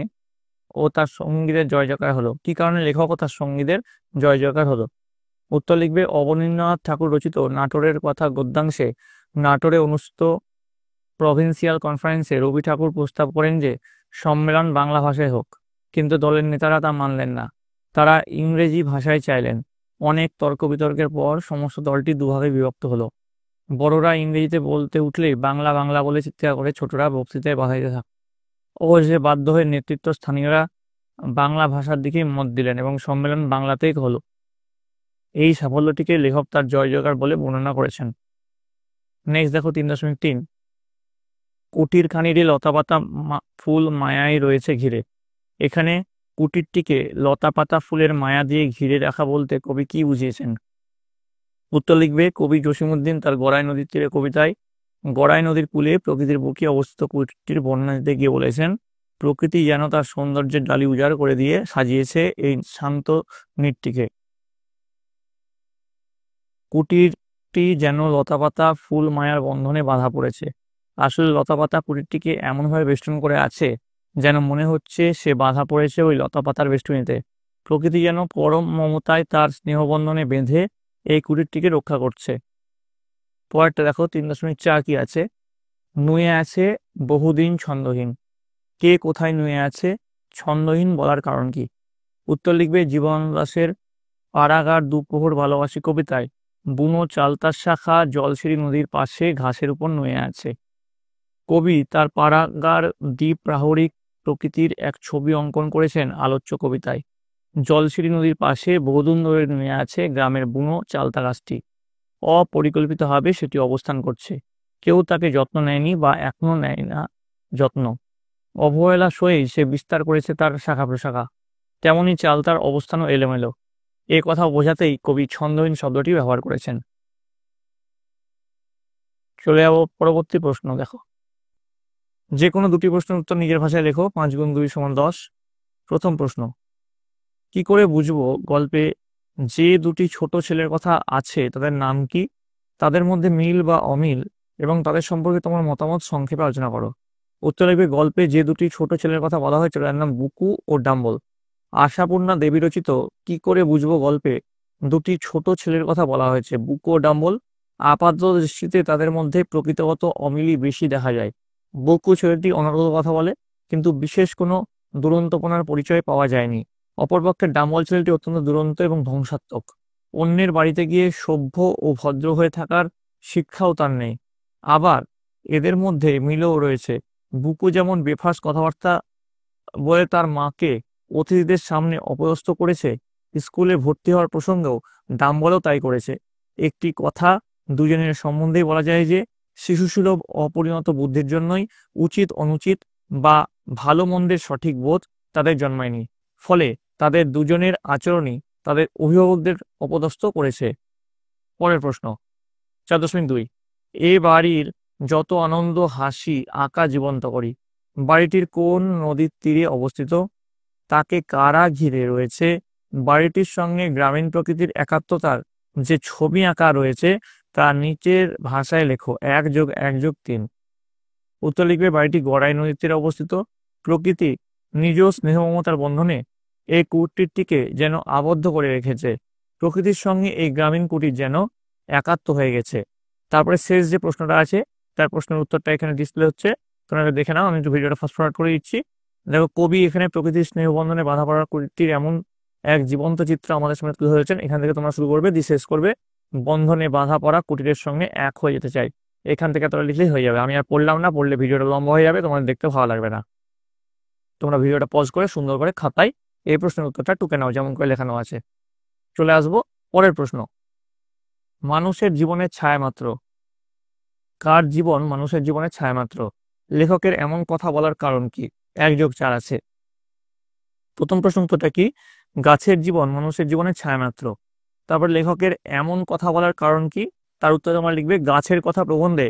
ও তার সঙ্গীদের জয় জয়কার হলো? কি কারণে লেখক ও তার সঙ্গীদের জয় জয়কার হলো? উত্তর লিখবে, অবনীন্দ্রনাথ ঠাকুর রচিত নাটোরের কথা গদ্যাংশে নাটোরে অনুষ্ঠিত প্রভিন্সিয়াল কনফারেন্সে রবি ঠাকুর প্রস্তাব করেন যে সম্মেলন বাংলা ভাষায় হোক, কিন্তু দলের নেতারা তা মানলেন না। তারা ইংরেজি ভাষায় চাইলেন। অনেক তর্ক বিতর্কের পর সমস্ত দলটি দুভাগে বিভক্ত হলো। বড়রা ইংরেজিতে বলতে উঠলেই বাংলা বাংলা বলে চিৎকার করে ছোটরা বক্তৃতায় বাধা দিতে থাকে। অবশেষে বাধ্য হয়ে স্থানীয়রা বাংলা ভাষার দিকেই মত দিলেন এবং সম্মেলন বাংলাতেই হলো। এই সাফল্যটিকে লেখক তার জয় জয়কার বলে বর্ণনা করেছেন। নেক্সট দেখো 3.3, কুটির খানিরে লতাপাতা ফুল মায়ায় রয়েছে ঘিরে। এখানে কুটিরটিকে লতাপাতা ফুলের মায়া দিয়ে ঘিরে রাখা বলতে কবি কি বুঝিয়েছেন? উত্তর লিখবে, কবি জসিমউদ্দিন তার গড়াই নদীর তীরে কবিতায় গড়াই নদীর কূলে প্রকৃতির বুকে অবস্থিত কুটিরটির বর্ণনা দিতে গিয়ে বলেছেন, প্রকৃতি যেন তার সৌন্দর্যের ডালি উজাড় করে দিয়ে সাজিয়েছে এই শান্ত নৃত্যটিকে। কুটিরটি যেন লতাপাতা ফুল মায়ার বন্ধনে বাঁধা পড়েছে। আসলে লতাপাতা কুটিরটিকে এমনভাবে বেষ্টন করে আছে যেন মনে হচ্ছে সে বাঁধা পড়েছে ওই লতাপাতার বেষ্টনীতে। প্রকৃতি যেন পরম মমতায় তার স্নেহবন্ধনে বেঁধে এই কুটিরটিকে রক্ষা করছে। পরেরটা দেখো 3.4 কি আছে? নুয়ে আছে বহুদিন ছন্দহীন। কে কোথায় নুয়ে আছে? ছন্দহীন বলার কারণ কি? উত্তর লিখবে, জীবন দাশের পাড়াগার দুপ্রহর ভালোবাসি কবিতায় বুনো চালতার শাখা জলসিঁড়ি নদীর পাশে ঘাসের উপর নুয়ে আছে। কবি তার পাড়াগার দ্বীপ প্রাহরিক প্রকৃতির এক ছবি অঙ্কন করেছেন আলোচ্য কবিতায়। জলসিঁড়ি নদীর পাশে বহুদিন ধরে নুয়ে আছে গ্রামের বুনো চালতা গাছটি। অপরিকল্পিতভাবে সেটি অবস্থান করছে। কেউ তাকে যত্ন নেয়নি বা এখনো নেয় না যত্ন। অবহেলা সয়েই সে বিস্তার করেছে তার শাখা প্রশাখা। তেমনি চালতার অবস্থানও এলোমেলো। এ কথা বোঝাতেই কবি ছন্দহীন শব্দটি ব্যবহার করেছেন। চলে যাবো পরবর্তী প্রশ্ন। দেখো, যে কোনো দুটি প্রশ্নের উত্তর নিজের ভাষায় লেখো। 5 × 2 = 10। প্রথম প্রশ্ন, কি করে বুঝবো গল্পে যে দুটি ছোট ছেলের কথা আছে তাদের নাম কি? তাদের মধ্যে মিল বা অমিল এবং তাদের সম্পর্কে তোমার মতামত সংক্ষেপে আলোচনা করো। উত্তর লিখবে, গল্পে যে দুটি ছোট ছেলের কথা বলা হয়েছে তাদের নাম বুকু ও ডাম্বল। আশাপূর্ণা দেবী রচিত কি করে বুঝবো গল্পে দুটি ছোট ছেলের কথা বলা হয়েছে বুকু ও ডাম্বল। আপাত দৃষ্টিতে তাদের মধ্যে প্রকৃতিগত অমিলই বেশি দেখা যায়। বুকু ছেলেটি অনর্গল কথা বলে, কিন্তু বিশেষ কোনো দুরন্তপনার পরিচয় পাওয়া যায়নি। অপরপক্ষে ডাম্বল ছেলেটি অত্যন্ত দুরন্ত এবং ধ্বংসাত্মক। অন্যের বাড়িতে গিয়ে সভ্য ও ভদ্র হয়ে থাকার শিক্ষাও তার নেই। আবার এদের মধ্যে মিলও রয়েছে। বুকু যেমন বেফাঁস কথাবার্তা বলে তার মাকে অতিথিদের সামনে অপদস্থ করেছে, স্কুলে ভর্তি হওয়ার প্রসঙ্গেও ডাম্বলও তাই করেছে। একটি কথা দুজনের সম্বন্ধেই বলা যায় যে শিশুসুলভ অপরিণত বুদ্ধির জন্যই উচিত অনুচিত বা ভালো মন্দের সঠিক বোধ তাদের জন্মায়নি। ফলে তাদের দুজনের আচরণই তাদের অভিভাবকদের অপদস্থ করেছে। পরের প্রশ্ন 4.2, এ বাড়ির যত আনন্দ হাসি আঁকা জীবন্ত করি। বাড়িটির কোন নদীর তীরে অবস্থিত? তাকে কারা ঘিরে রয়েছে? বাড়িটির সঙ্গে গ্রামীণ প্রকৃতির একাত্মতার যে ছবি আঁকা রয়েছে তা নিচের ভাষায় লেখো। 1+1+3। উত্তর লিখবে, বাড়িটি গড়াই নদীর তীরে অবস্থিত। প্রকৃতি নিজ স্নেহ মমতার বন্ধনে এই কুটিরটিকে যেন আবদ্ধ করে রেখেছে। প্রকৃতির সঙ্গে এই গ্রামীণ কুটির যেন একাত্ম হয়ে গেছে। তারপরে শেষ যে প্রশ্নটা আছে তার প্রশ্নের উত্তরটা এখানে ডিসপ্লে হচ্ছে, তোমরা দেখে নাও। আমি একটু ভিডিওটা ফাস্ট ফরওয়ার্ড করে দিচ্ছি। দেখো, কবি এখানে প্রকৃতির স্নেহবন্ধনে বাধা পড়ার কুটিরটির এমন এক জীবন্ত চিত্র আমাদের সামনে তুলে ধরেছেন। এখান থেকে তোমরা শুরু করবে, দিয়ে শেষ করবে বন্ধনে বাধা পড়া কুটিরের সঙ্গে এক হয়ে যেতে চাই। এখান থেকে তোমরা লিখলেই হয়ে যাবে। আমি আর পড়লাম না, পড়লে ভিডিওটা লম্বা হয়ে যাবে, তোমাদের দেখতে ভালো লাগবে না। তোমরা ভিডিওটা পজ করে সুন্দর করে খাতায় এই প্রশ্নের উত্তরটা টুকে নাও যেমন করে লেখানো আছে। চলে আসবো পরের প্রশ্ন। মানুষের জীবনের ছায়া মাত্র। কার জীবন মানুষের জীবনের ছায়া মাত্র? লেখকের এমন কথা বলার কারণ কি? 1+4 আছে। প্রথম প্রশ্ন উত্তরটা কি? গাছের জীবন মানুষের জীবনের ছায়া মাত্র। তারপর লেখকের এমন কথা বলার কারণ কি? তার উত্তর তোমরা লিখবে গাছের কথা প্রবন্ধে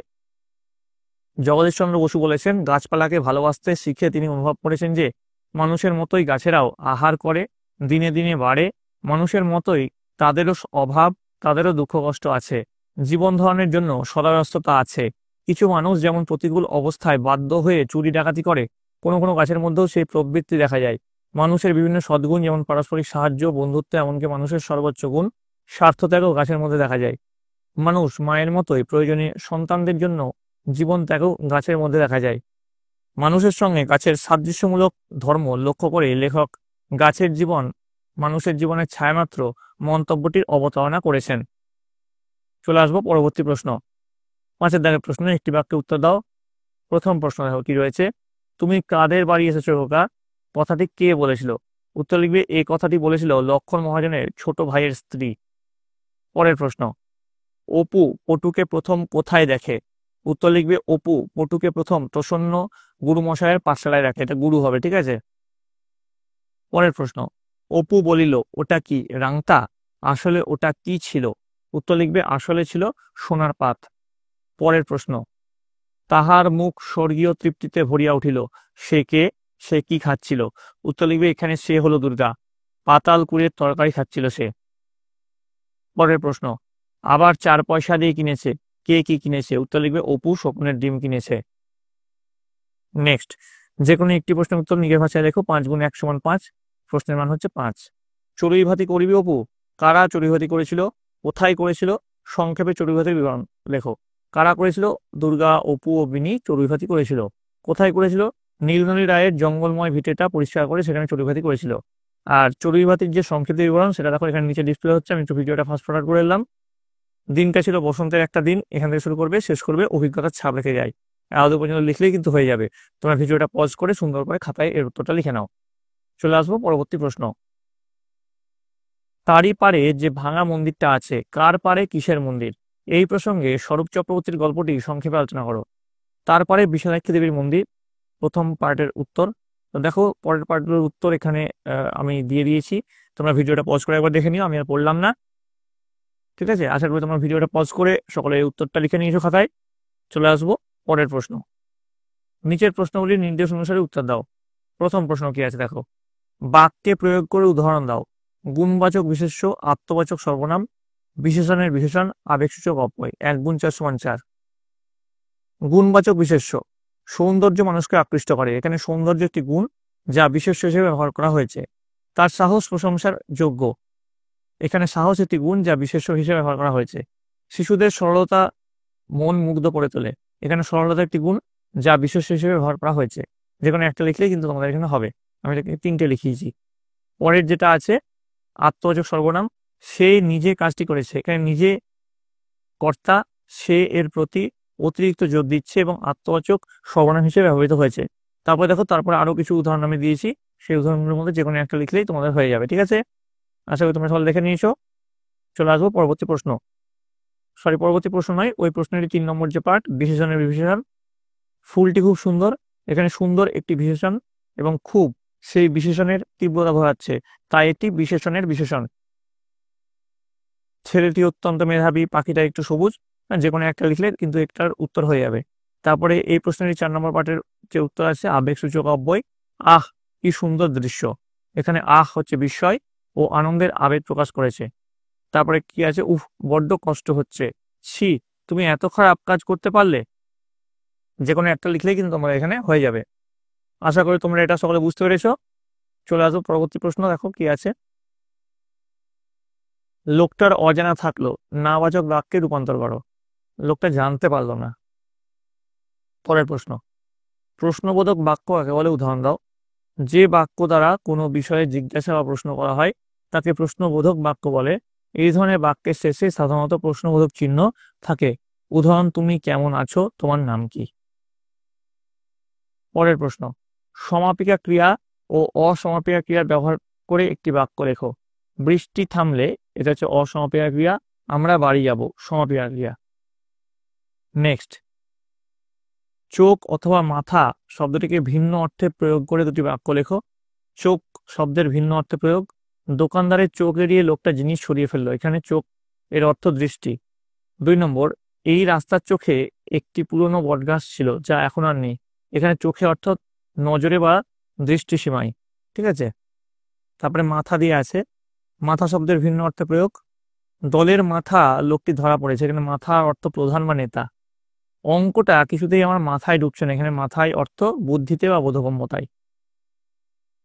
জগদীশচন্দ্র বসু বলেছেন, গাছপালাকে ভালোবাসতে শিখে তিনি অনুভব করেছেন যে মানুষের মতোই গাছেরাও আহার করে, দিনে দিনে বাড়ে, মানুষের মতোই তাদেরও অভাব, তাদেরও দুঃখ কষ্ট আছে, জীবন ধারণের জন্য সদাব্যস্ততা আছে। কিছু মানুষ যেমন প্রতিকূল অবস্থায় বাধ্য হয়ে চুরি ডাকাতি করে, কোনো কোনো গাছের মধ্যেও সেই প্রবৃত্তি দেখা যায়। মানুষের বিভিন্ন সদ্গুণ যেমন পারস্পরিক সাহায্য, বন্ধুত্ব, এমনকি মানুষের সর্বোচ্চ গুণ স্বার্থত্যাগও গাছের মধ্যে দেখা যায়। মানুষ মায়ের মতোই প্রয়োজনীয় সন্তানদের জন্য জীবন ত্যাগও গাছের মধ্যে দেখা যায়। মানুষের সঙ্গে গাছের সাদৃশ্যমূলক ধর্ম লক্ষ্য করে লেখক গাছের জীবন মানুষের জীবনের ছায়ামাত্র মন্তব্যটির অবতারণা করেছেন। চলে আসবো পরবর্তী প্রশ্ন। 5 দাগের প্রশ্নে একটি বাক্যে উত্তর দাও। প্রথম প্রশ্ন দেখো কি রয়েছে। তুমি কাদের বাড়ি এসেছো খোকা? কথাটি কে বলেছিল? উত্তর লিখবে এই কথাটি বলেছিল লক্ষণ মহাজনের ছোট ভাইয়ের স্ত্রী। পরের প্রশ্ন। অপু পটুকে প্রথম কোথায় দেখে? উত্তর লিখবে অপু পটুকে প্রথম প্রসন্ন গুরুমশায়ের পাঠশালায় রাখে। এটা গুরু হবে, ঠিক আছে। পরের প্রশ্ন। অপু বলিল ওটা কি রাংতা? আসলে ওটা কি ছিল? উত্তর লিখবে আসলে ছিল সোনার পাত। পরের প্রশ্ন। তাহার মুখ স্বর্গীয় তৃপ্তিতে ভরিয়া উঠিল, সে কে? সে কি খাচ্ছিল? উত্তর লিখবে এখানে সে হলো দুর্গা, পাতাল কুড়ের তরকারি খাচ্ছিল সে। পরের প্রশ্ন। আবার 4 পয়সা দিয়ে কিনেছে, কে কি কিনেছে? উত্তর লিখবে অপু স্বপ্নের ডিম কিনেছে। নেক্সট, যে কোনো একটি প্রশ্নের উত্তর নিজের ভাষায় লেখো। 5 গুণ 1 = 5। প্রশ্নের মান হচ্ছে 5। চড়ুইভাতি করিবি অপু? কারা চড়ুইভাতি করেছিল? কোথায় করেছিল? সংক্ষেপে চড়ুইভাতির বিবরণ লেখো। কারা করেছিল? দুর্গা, অপু ও বিনি চড়ুইভাতি করেছিল। কোথায় করেছিল? নীলনদী রায়ের জঙ্গলময় ভিটেটা পরিষ্কার করে সেখানে চড়ুইভাতি করেছিল। আর চড়ুইভাতির যে সংক্ষিপ্ত বিবরণ সেটা দেখো এখানে নিচে ডিসপ্লে হচ্ছে। আমি একটু ভিডিওটা ফাস্ট ফরওয়ার্ড করে এলাম। দিনটা ছিল বসন্তের একটা দিন, এখান থেকে শুরু করবে, শেষ করবে অভিজ্ঞতার ছাপ রেখে যায়। আদৌ পর্যন্ত লিখলেই কিন্তু হয়ে যাবে। তোমরা ভিডিওটা পজ করে সুন্দর করে খাতায় এর উত্তরটা লিখে নাও। চলে আসবো পরবর্তী প্রশ্ন। তারই পারে যে ভাঙা মন্দিরটা আছে, কার পারে কিসের মন্দির? এই প্রসঙ্গে স্বরূপ চক্রবর্তীর গল্পটি সংক্ষেপে আলোচনা করো। তারপরে বিশালাক্ষী দেবীর মন্দির প্রথম পার্টের উত্তর। তো দেখো পরের পার্টের উত্তর এখানে আমি দিয়ে দিয়েছি। তোমরা ভিডিওটা পজ করে একবার দেখে নিও, আমি আর পড়লাম না, ঠিক আছে। আশা করি তোমরা ভিডিওটা পজ করে সকলে উত্তরটা লিখে নিয়েছো খাতায়। চলে আসবো পরের প্রশ্ন। নিচের প্রশ্নগুলির নির্দেশ অনুসারে উত্তর দাও। প্রথম প্রশ্ন কি আছে দেখো। বাক্যে প্রয়োগ করে উদাহরণ দাও। গুণবাচক বিশেষ্য, আত্মবাচক সর্বনাম, বিশেষণের বিশেষণ, আবেগসূচক অব্যয়। 1 গুণ 4 = 4। গুণবাচক বিশেষ্য। সৌন্দর্য মানুষকে আকৃষ্ট করে। এখানে সৌন্দর্য একটি গুণ যা বিশেষ্য হিসেবে ব্যবহার করা হয়েছে। তার সাহস প্রশংসার যোগ্য। এখানে সাহস একটি গুণ যা বিশেষ্য হিসেবে ব্যবহার করা হয়েছে। শিশুদের সরলতা মন মুগ্ধ করে তোলে। এখানে সরলতা একটি গুণ যা বিশেষ্য হিসেবে ব্যবহার করা হয়েছে। যে কোনো একটা লিখলেই কিন্তু তোমাদের এখানে হবে। আমি এটাকে 3টে লিখিয়েছি। পরের যেটা আছে আত্মবাচক সর্বনাম, সে নিজে কাজটি করেছে। এখানে নিজে কর্তা, সে এর প্রতি অতিরিক্ত জোর দিচ্ছে এবং আত্মবাচক সর্বনাম হিসেবে ব্যবহৃত হয়েছে। তারপরে দেখো তারপরে আরো কিছু উদাহরণ আমি দিয়েছি, সেই উদাহরণগুলোর মধ্যে যে কোনো একটা লিখলেই তোমাদের হয়ে যাবে, ঠিক আছে। আশা করি তোমরা সবাই দেখে নিয়েছো। চলে আসবো পরবর্তী প্রশ্ন। পরবর্তী প্রশ্ন নয়, ওই প্রশ্নের 3 নম্বর যে পার্ট, বিশেষণের বিশেষণ। ফুলটি খুব সুন্দর। এখানে সুন্দর একটি বিশেষণ এবং খুব সেই বিশেষণের তীব্রতা বোঝাচ্ছে, তাই এটি বিশেষণের বিশেষণ। ছেলেটি অত্যন্ত মেধাবী, পাখিটা একটু সবুজ। যে কোনো একটা লিখলে কিন্তু একটার উত্তর হয়ে যাবে। তারপরে এই প্রশ্নের 4 নম্বর পার্টের যে উত্তর আছে আবেগসূচক অব্যয়। আহ কি সুন্দর দৃশ্য। এখানে আহ হচ্ছে বিস্ময় ও আনন্দের আবেগ প্রকাশ করেছে। তারপরে কি আছে, উফ বড্ড কষ্ট হচ্ছে, ছি তুমি এত খারাপ কাজ করতে পারলে। যে কোনো একটা লিখলেই কিন্তু তোমার এখানে হয়ে যাবে। আশা করি তোমরা এটা সকলে বুঝতে পেরেছো। চলে আসো পরবর্তী প্রশ্ন। দেখো কি আছে। লোকটার অজানা থাকলো, নাবাচক বাক্যে রূপান্তর করো। লোকটা জানতে পারলো না। পরের প্রশ্ন। প্রশ্নবোধক বাক্য কাকে বলে? উদাহরণ দাও। যে বাক্য দ্বারা কোনো বিষয়ে জিজ্ঞাসা বা প্রশ্ন করা হয় তাকে প্রশ্নবোধক বাক্য বলে। এই ধরনের বাক্যের শেষে সাধারণত প্রশ্নবোধক চিহ্ন থাকে। উদাহরণ, তুমি কেমন আছো, তোমার নাম কি? পরের প্রশ্ন। সমাপিকা ক্রিয়া ও অসমাপিকা ক্রিয়ার ব্যবহার করে একটি বাক্য লেখো। বৃষ্টি থামলে, এটা হচ্ছে অসমাপিকা ক্রিয়া, আমরা বাড়ি যাব, সমাপিকা ক্রিয়া। নেক্সট, চোখ অথবা মাথা শব্দটিকে ভিন্ন অর্থে প্রয়োগ করে দুটি বাক্য লেখো। চোখ শব্দের ভিন্ন অর্থে প্রয়োগ। দোকানদারের চোখ এড়িয়ে লোকটা জিনিস সরিয়ে ফেললো, এখানে চোখ এর অর্থ দৃষ্টি। 2 নম্বর, এই রাস্তার চোখে একটি পুরনো বটগাছ ছিল যা এখন আর নেই, এখানে চোখে অর্থাৎ নজরে বা দৃষ্টিসীমায়। ঠিক আছে। তারপরে মাথা দিয়ে আছে, মাথা শব্দের ভিন্ন অর্থে প্রয়োগ। দলের মাথা লোকটি ধরা পড়েছে, এখানে মাথা অর্থ প্রধান বা নেতা। অঙ্কটা কিছুতেই আমার মাথায় ঢুকছে না, এখানে মাথায় অর্থ বুদ্ধিতে বা বোধগম্যতায়।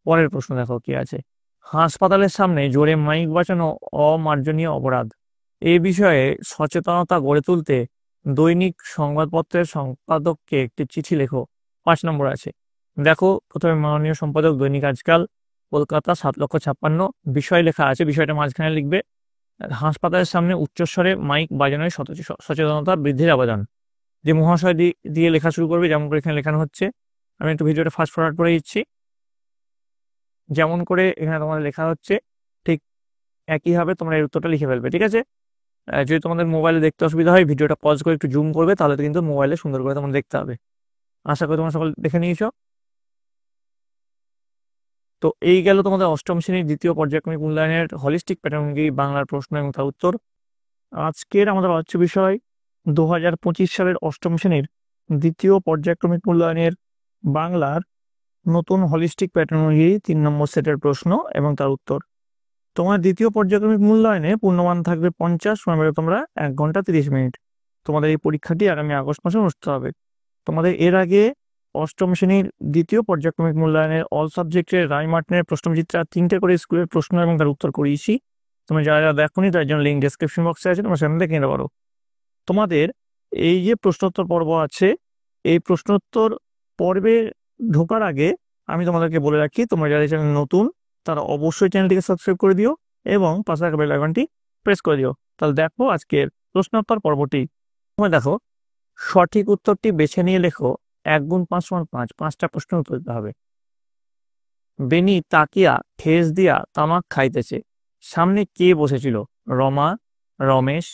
পরের প্রশ্ন দেখো কি আছে। হাসপাতালের সামনে জোরে মাইক বাজানো অমার্জনীয় অপরাধ। এই বিষয়ে সচেতনতা গড়ে তুলতে দৈনিক সংবাদপত্রের সম্পাদককে একটি চিঠি লেখো। 5 নম্বর আছে, দেখো প্রথমে মাননীয় সম্পাদক দৈনিক আজকাল, কলকাতা 7,56,000। বিষয় লেখা আছে, বিষয়টা মাঝখানে লিখবে। হাসপাতালের সামনে উচ্চস্বরে মাইক বাজানোর সচেতনতা বৃদ্ধির আবেদন। যে মহাশয় দিয়ে লেখা শুরু করবে, যেমন করে এখানে লেখানো হচ্ছে। আমি একটু ভিডিওটা ফাস্ট ফরওয়ার্ড করে দিচ্ছি। যেমন করে এখানে তোমাদের লেখা হচ্ছে ঠিক একইভাবে তোমরা এর উত্তরটা লিখে ফেলবে। ঠিক আছে। যদি তোমাদের মোবাইলে দেখতে অসুবিধা হয়, ভিডিওটা পজ করে একটু জুম করবে, তাহলে কিন্তু মোবাইলে সুন্দর করে তোমার দেখতে হবে। আশা করি তোমরা সকল দেখে নিয়েছো। তো এই গেল তোমাদের অষ্টম শ্রেণীর দ্বিতীয় পর্যায়ক্রমিক মূল্যায়নের হলিস্টিক প্যাটার্নগি বাংলার প্রশ্ন এবং তার উত্তর। আজকের আমাদের আলোচ্য বিষয় 2025 সালের অষ্টম শ্রেণীর দ্বিতীয় পর্যায়ক্রমিক মূল্যায়নের বাংলার নতুন হলিস্টিক প্যাটার্নগি 3 নম্বর সেটের প্রশ্ন এবং তার উত্তর। তোমার দ্বিতীয় পর্যায়ক্রমিক মূল্যায়নে পূর্ণমান থাকবে 50, সময় পাবে তোমরা 1 ঘন্টা 30 মিনিট। তোমাদের এই পরীক্ষাটি আগামী আগস্ট মাসে অনুষ্ঠিত হবে। তোমাদের এর আগে অষ্টম শ্রেণীর দ্বিতীয় পর্যায়ক্রমিক মূল্যায়নের অল সাবজেক্টের রায় মার্টিনের প্রশ্নচিত্রা 3টে করে স্কুলের প্রশ্ন এবং তার উত্তর করিয়েছি। তোমরা যারা যারা দেখোনি তার জন্য লিঙ্ক ডেসক্রিপশন বক্সে আছে, তোমরা সেখানে দেখে নিতে পারো। তোমাদের এই যে প্রশ্নোত্তর পর্ব আছে, এই প্রশ্নোত্তর পর্বে ঢোকার আগে আমি তোমাদেরকে বলে রাখি, তোমরা যারা চ্যানেল নতুন তারা অবশ্যই চ্যানেলটিকে সাবস্ক্রাইব করে দিও এবং পাশে থাকা বেল আইকনটি প্রেস করে দিও। তাহলে দেখো আজকের প্রশ্নোত্তর পর্বটি। তোমরা দেখো, সঠিক উত্তরটি বেছে নিয়ে লেখো 1 গুণ 5 সমান 5। 5টা প্রশ্ন উত্তর দিতে হবে। বেনি তাকিয়া ঠেস দিয়া তামাক খাইতেছে, সামনে কে বসেছিল? রমা, রমেশ,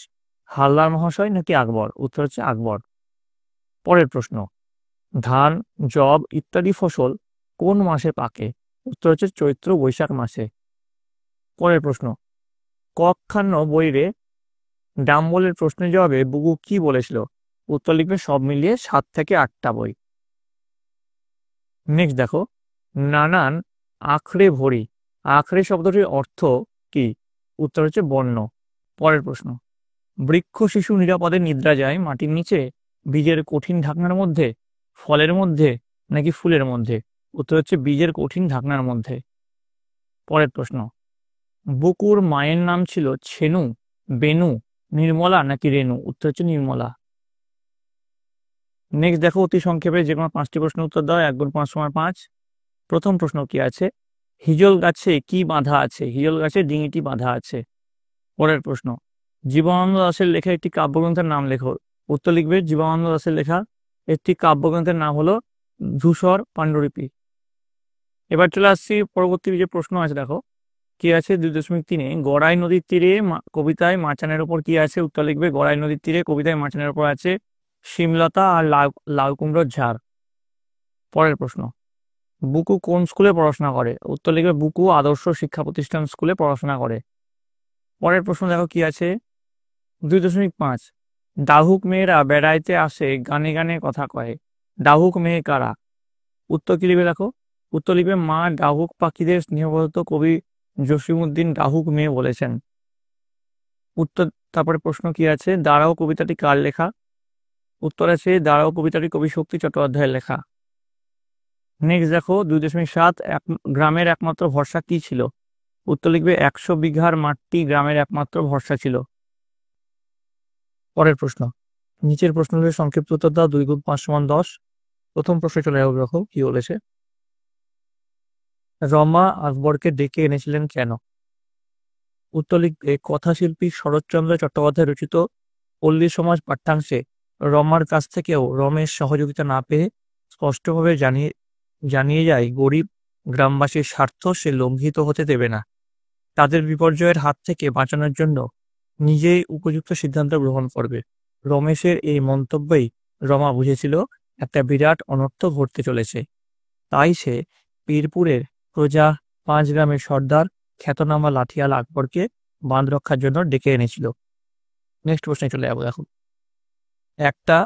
হালদার মহাশয় নাকি আকবর? উত্তর হচ্ছে আকবর। পরের প্রশ্ন, ধান, যব ইত্যাদি ফসল কোন মাসে পাকে? উত্তর হচ্ছে চৈত্র বৈশাখ মাসে। পরের প্রশ্ন, কক্ষান্ন বইরে ডাম্বলের প্রশ্নের জবাবে বুকু কি বলেছিল? উত্তর লিখবে সব মিলিয়ে 7 থেকে 8টা বই। নেক্সট দেখো, নানান আখড়ে ভরি, আখড়ে শব্দটির অর্থ কি? উত্তর হচ্ছে বন্য। পরের প্রশ্ন, বৃক্ষ শিশু নিরাপদে নিদ্রা যায় মাটির নিচে, বীজের কঠিন ঢাকনার মধ্যে, ফলের মধ্যে নাকি ফুলের মধ্যে? উত্তর হচ্ছে বীজের কঠিন ঢাকনার মধ্যে। পরের প্রশ্ন, বুকুর মায়ের নাম ছিল ছেনু, বেনু, নির্মলা নাকি রেনু? উত্তর হচ্ছে নির্মলা। নেক্সট দেখো, অতি সংক্ষেপে যে কোনো 5টি প্রশ্ন উত্তর দাও। 1 গুণ 5 সমান 5। প্রথম প্রশ্ন কি আছে? হিজল গাছে কি বাঁধা আছে? হিজল গাছে ডিঙিটি বাঁধা আছে। পরের প্রশ্ন, জীবনানন্দ দাশের লেখা একটি কাব্যগ্রন্থের নাম লেখো। উত্তর লিখবে জীবনানন্দ দাশের লেখা একটি কাব্যগ্রন্থের নাম হলো ধূসর পাণ্ডুলিপি। এবার চলে আসছি পরবর্তী যে প্রশ্ন আছে, দেখো কি আছে 2.3, গড়াই নদীর তীরে কবিতায় মাচানের ওপর কি আছে? উত্তর লিখবে গড়াই নদীর তীরে কবিতায় মাচানের ওপর আছে শিমলতা আর লাউ কুমড়োর ঝাড়। পরের প্রশ্ন, বুকু কোন স্কুলে পড়াশোনা করে? উত্তর লিখবে বুকু আদর্শ শিক্ষা প্রতিষ্ঠান স্কুলে পড়াশোনা করে। পরের প্রশ্ন দেখো কি আছে 2.5, ডাহুক মেয়েরা বেড়াইতে আসে গানে গানে কথা কয়, ডাহুক মেয়ে কারা? উত্তর কি লিখবে দেখো, উত্তর লিখবে মা ডাহুক পাখিদের স্নেহবদ্ধ কবি জসিমউদ্দিন ডাহুক মেয়ে বলেছেন। উত্তর। তারপরে প্রশ্ন কি আছে, দাঁড়াও কবিতাটি কার লেখা? উত্তর আছে দাঁড়াও কবিতাটি কবি শক্তি চট্টোপাধ্যায়ের লেখা। নেক্সট দেখো 2.7, গ্রামের একমাত্র ভরসা কি ছিল? উত্তর লিখবে 100 বিঘার মাটি গ্রামের একমাত্র ভরসা ছিল। পরের প্রশ্ন, নিচের প্রশ্নগুলির সংক্ষিপ্ত উত্তর দাও। 2 গুণ 5 সমান 10। প্রথম প্রশ্নে চলে যাবো, দেখো কি বলেছে। রমা আকবরকে ডেকে এনেছিলেন কেন? উত্তর লিখবে কথাশিল্পী শরৎচন্দ্র চট্টোপাধ্যায় রচিত পল্লী সমাজ পাঠ্যাংশে রমার কাছ থেকেও রমেশ সহযোগিতা না পেয়ে স্পষ্টভাবে জানিয়ে যায় গরিব গ্রামবাসীর স্বার্থ সে লঙ্ঘিত হতে দেবে না। তাদের বিপর্যয়ের হাত থেকে বাঁচানোর জন্য নিজেই উপযুক্ত সিদ্ধান্ত গ্রহণ করবে। রমেশের এই মন্তব্যেই রমা বুঝেছিল একটা বিরাট অনর্থ ঘটতে চলেছে। তাই সে পীরপুরের প্রজা 5 গ্রামের সর্দার খ্যাতনামা লাঠিয়াল আকবরকে বাঁধ রক্ষার জন্য ডেকে এনেছিল। নেক্সট প্রশ্নে চলে যাবো। দেখো, একটা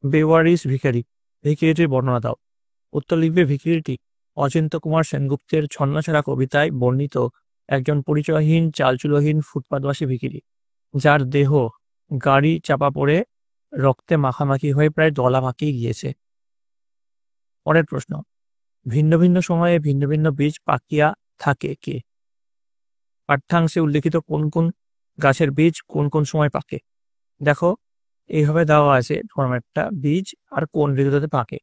বেওয়ারিশ ভিখারি, ভিখিরিটির বর্ণনা দাও। উত্তর লিখবে ভিখিরিটি অচিন্ত কুমার সেনগুপ্তের ছন্নছাড়া কবিতায় বর্ণিত একজন পরিচয়হীন চালচুলোহীন ফুটপাতবাসী ভিখিরি, যার দেহ গাড়ি চাপা পড়ে রক্তে মাখামাখি হয়ে প্রায় দলা পাকিয়ে গিয়েছে। পরের প্রশ্ন, ভিন্ন ভিন্ন সময়ে ভিন্ন ভিন্ন বীজ পাকিয়া থাকে কে? পাঠ্যাংশে উল্লেখিত কোন কোন গাছের বীজ কোন কোন সময় পাকে? দেখো, এইভাবে দেওয়া আছে ফরম্যাটটা, বীজ আর কোন ঋতুতে পাকে।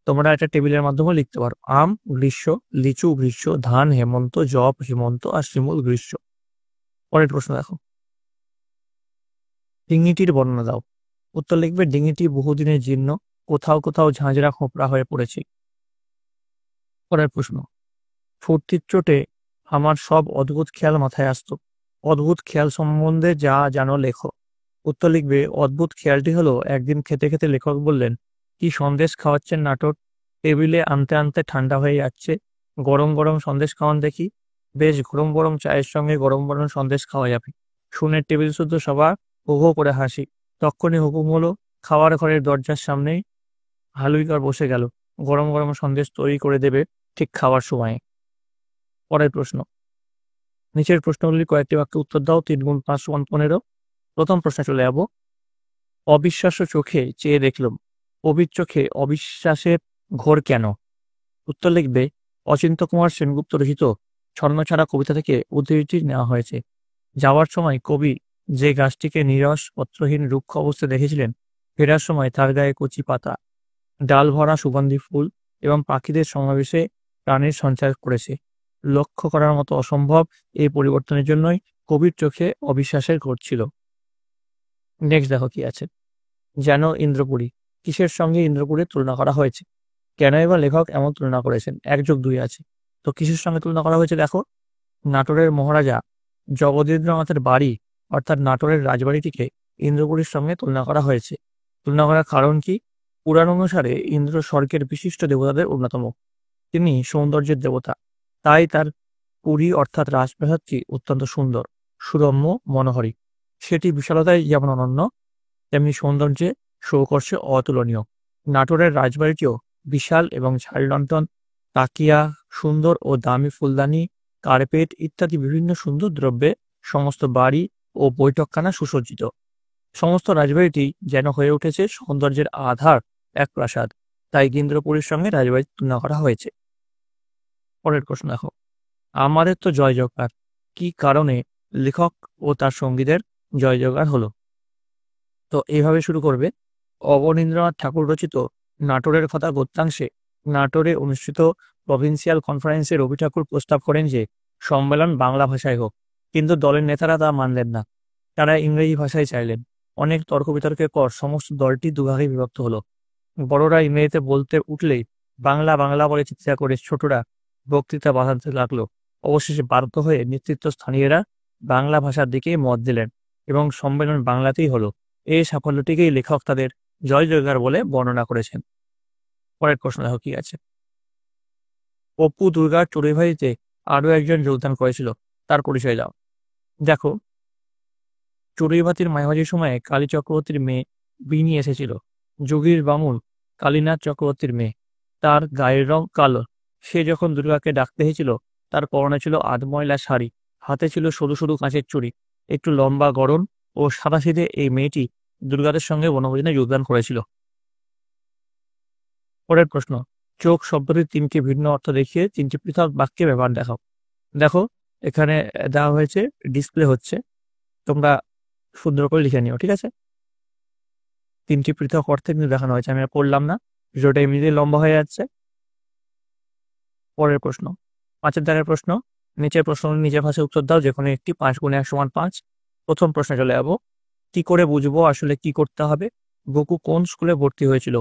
তোমরা এটা টেবিলের মাধ্যমে লিখতে পারো। আম গ্রীষ্ম, লিচু গ্রীষ্ম, ধান হেমন্ত, জব হেমন্ত আর শিমুল গ্রীষ্ম। পরের প্রশ্ন দেখো, ডিঙিটির বর্ণনা দাও। উত্তর লিখবে ডিঙিটি বহুদিনের জীর্ণ, কোথাও কোথাও ঝাঁঝরা খোঁপড়া হয়ে পড়েছে। পরের প্রশ্ন, ফুর্তির চোটে আমার সব অদ্ভুত খেয়াল মাথায় আসতো। অদ্ভুত খেয়াল সম্বন্ধে যা জানো লেখো। উত্তর লিখবে অদ্ভুত খেয়ালটি হলো, একদিন খেতে খেতে লেখক বললেন, কি সন্দেশ খাওয়াচ্ছেন নাটোর, টেবিলে আনতে আনতে ঠান্ডা হয়ে যাচ্ছে, গরম গরম সন্দেশ খাওয়ান দেখি। বেশ, গরম গরম চায়ের সঙ্গে গরম গরম সন্দেশ খাওয়া যাবে। শুনে টেবিল শুদ্ধ সবার হো হো করে হাসি। তখনই হুকুম হলো, খাওয়ার ঘরের দরজার সামনেই হালুইকার বসে গেল, গরম গরম সন্দেশ তৈরি করে দেবে ঠিক খাওয়ার সময়ে। পরের প্রশ্ন, নিচের প্রশ্নগুলি কয়েকটি বাক্যে উত্তর দাও। 3 গুণ 5 সমান 15। প্রথম প্রশ্নে চলে যাব। অবিশ্বাস্য চোখে চেয়ে দেখলাম, কবির চোখে অবিশ্বাসের ঘোর কেন? উত্তর লিখবে অচিন্ত কুমার সেনগুপ্ত রচিত ছন্নছাড়া কবিতা থেকে উদ্ধৃতি নেওয়া হয়েছে। যাওয়ার সময় কবি যে গাছটিকে নীরস পত্রহীন রুক্ষ অবস্থায় দেখেছিলেন, ফেরার সময় তার গায়ে কচি পাতা, ডাল ভরা সুগন্ধি ফুল এবং পাখিদের সমাবেশে প্রাণের সঞ্চার করেছে। লক্ষ্য করার মতো অসম্ভব এই পরিবর্তনের জন্যই কবির চোখে অবিশ্বাসের ঘোর ছিল। নেক্সট দেখো কি আছে। যেন ইন্দ্রপুরী, কিসের সঙ্গে ইন্দ্রপুরীর তুলনা করা হয়েছে? কেন এবার লেখক এমন তুলনা করেছেন? 1+2 আছে, তো কিসের সঙ্গে তুলনা করা হয়েছে? দেখো, নাটোরের মহারাজা জগদীন্দ্রনাথের বাড়ি অর্থাৎ নাটোরের রাজবাড়িটিকে ইন্দ্রপুরীর সঙ্গে তুলনা করা হয়েছে। তুলনা করার কারণ কি? পুরাণ অনুসারে ইন্দ্র স্বর্গের বিশিষ্ট দেবতাদের অন্যতম, তিনি সৌন্দর্যের দেবতা। তাই তার পুরী অর্থাৎ রাজপ্রাসাদটি অত্যন্ত সুন্দর, সুরম্য, মনোহরী। সেটি বিশালতায় যেমন অনন্য, তেমনি সৌন্দর্যে সৌকর্ষে অতুলনীয়। নাটোরের রাজবাড়িটিও বিশাল এবং ঝাড়লণ্ঠন, তাকিয়া, সুন্দর ও দামি ফুলদানি, কার্পেট ইত্যাদি বিভিন্ন সুন্দর দ্রব্যে সমস্ত বাড়ি ও বৈঠকখানা সুসজ্জিত। সমস্ত রাজবাড়িটি যেন হয়ে উঠেছে সৌন্দর্যের আধার এক প্রাসাদ। তাই ইন্দ্রপুরীর সঙ্গে রাজবাড়ির তুলনা করা হয়েছে। পরের প্রশ্ন দেখো, আমাদের তো জয় জয়কার, কি কারণে লেখক ও তার সঙ্গীদের জয় জয়কার হলো? তো এইভাবে শুরু করবে। অবনীন্দ্রনাথ ঠাকুর রচিত নাটোরের কথা গদ্যাংশে নাটোরে অনুষ্ঠিত প্রভিন্সিয়াল কনফারেন্সে রবি ঠাকুর প্রস্তাব করেন যে সম্মেলন বাংলা ভাষায় হোক, কিন্তু দলের নেতারা তা মানলেন না। তারা ইংরেজি ভাষায় চাইলেন। অনেক তর্ক বিতর্কের পর সমস্ত দলটি দুভাগে বিভক্ত হলো। বড়রা ইংরেজিতে বলতে উঠলেই বাংলা বাংলা বলে চিৎকার করে ছোটরা বক্তৃতা বাঁধাতে লাগলো। অবশেষে বাধ্য হয়ে নেতৃত্ব স্থানীয়রা বাংলা ভাষার দিকে মত দিলেন এবং সম্মেলন বাংলাতেই হলো। এই সাফল্যটিকেই লেখক তাদের জয় জয়কার বলে বর্ণনা করেছেন। পরের প্রশ্ন দেখো কি আছে। অপু দুর্গার চড়ুইভাতিতে আরো একজন যোগদান করেছিল, তার পরিচয় দাও। দেখো, চড়ুইভাতির মাঝামাঝি সময়ে কালী চক্রবর্তীর মেয়ে বিনি এসেছিল। যোগীর বামুন কালীনাথ চক্রবর্তীর মেয়ে, তার গায়ের রং কালো। সে যখন দুর্গাকে ডাকতে এসেছিল, তার পরনে ছিল আধময়লা শাড়ি, হাতে ছিল সরু সরু কাঁচের চুড়ি, একটু লম্বা গড়ন ও সাদাসিধে এই মেয়েটি দুর্গাদের সঙ্গে বনভোজনে যোগদান করেছিল। পরের প্রশ্ন, চোখ শব্দটির 3টি ভিন্ন অর্থ দেখিয়ে 3টি পৃথক বাক্যে ব্যবহার দেখাও। দেখো, এখানে দেওয়া হয়েছে, ডিসপ্লে হচ্ছে, তোমরা সুন্দর করে লিখে নিও, ঠিক আছে? 3টি পৃথক অর্থে কিন্তু দেখানো হয়েছে, আমি আর পড়লাম না, ভিডিওটা এমনিতেই লম্বা হয়ে যাচ্ছে। পরের প্রশ্ন, 5 দাগের প্রশ্ন, নিচের প্রশ্ন নিজের ভাষায় উত্তর দাও, যে কোনো একটি। 5 গুণে 1 সমান 5। প্রথম প্রশ্নে চলে যাবো। কি করে বুঝবো আসলে কি করতে হবে? বকু কোন স্কুলে ভর্তি হয়েছিল?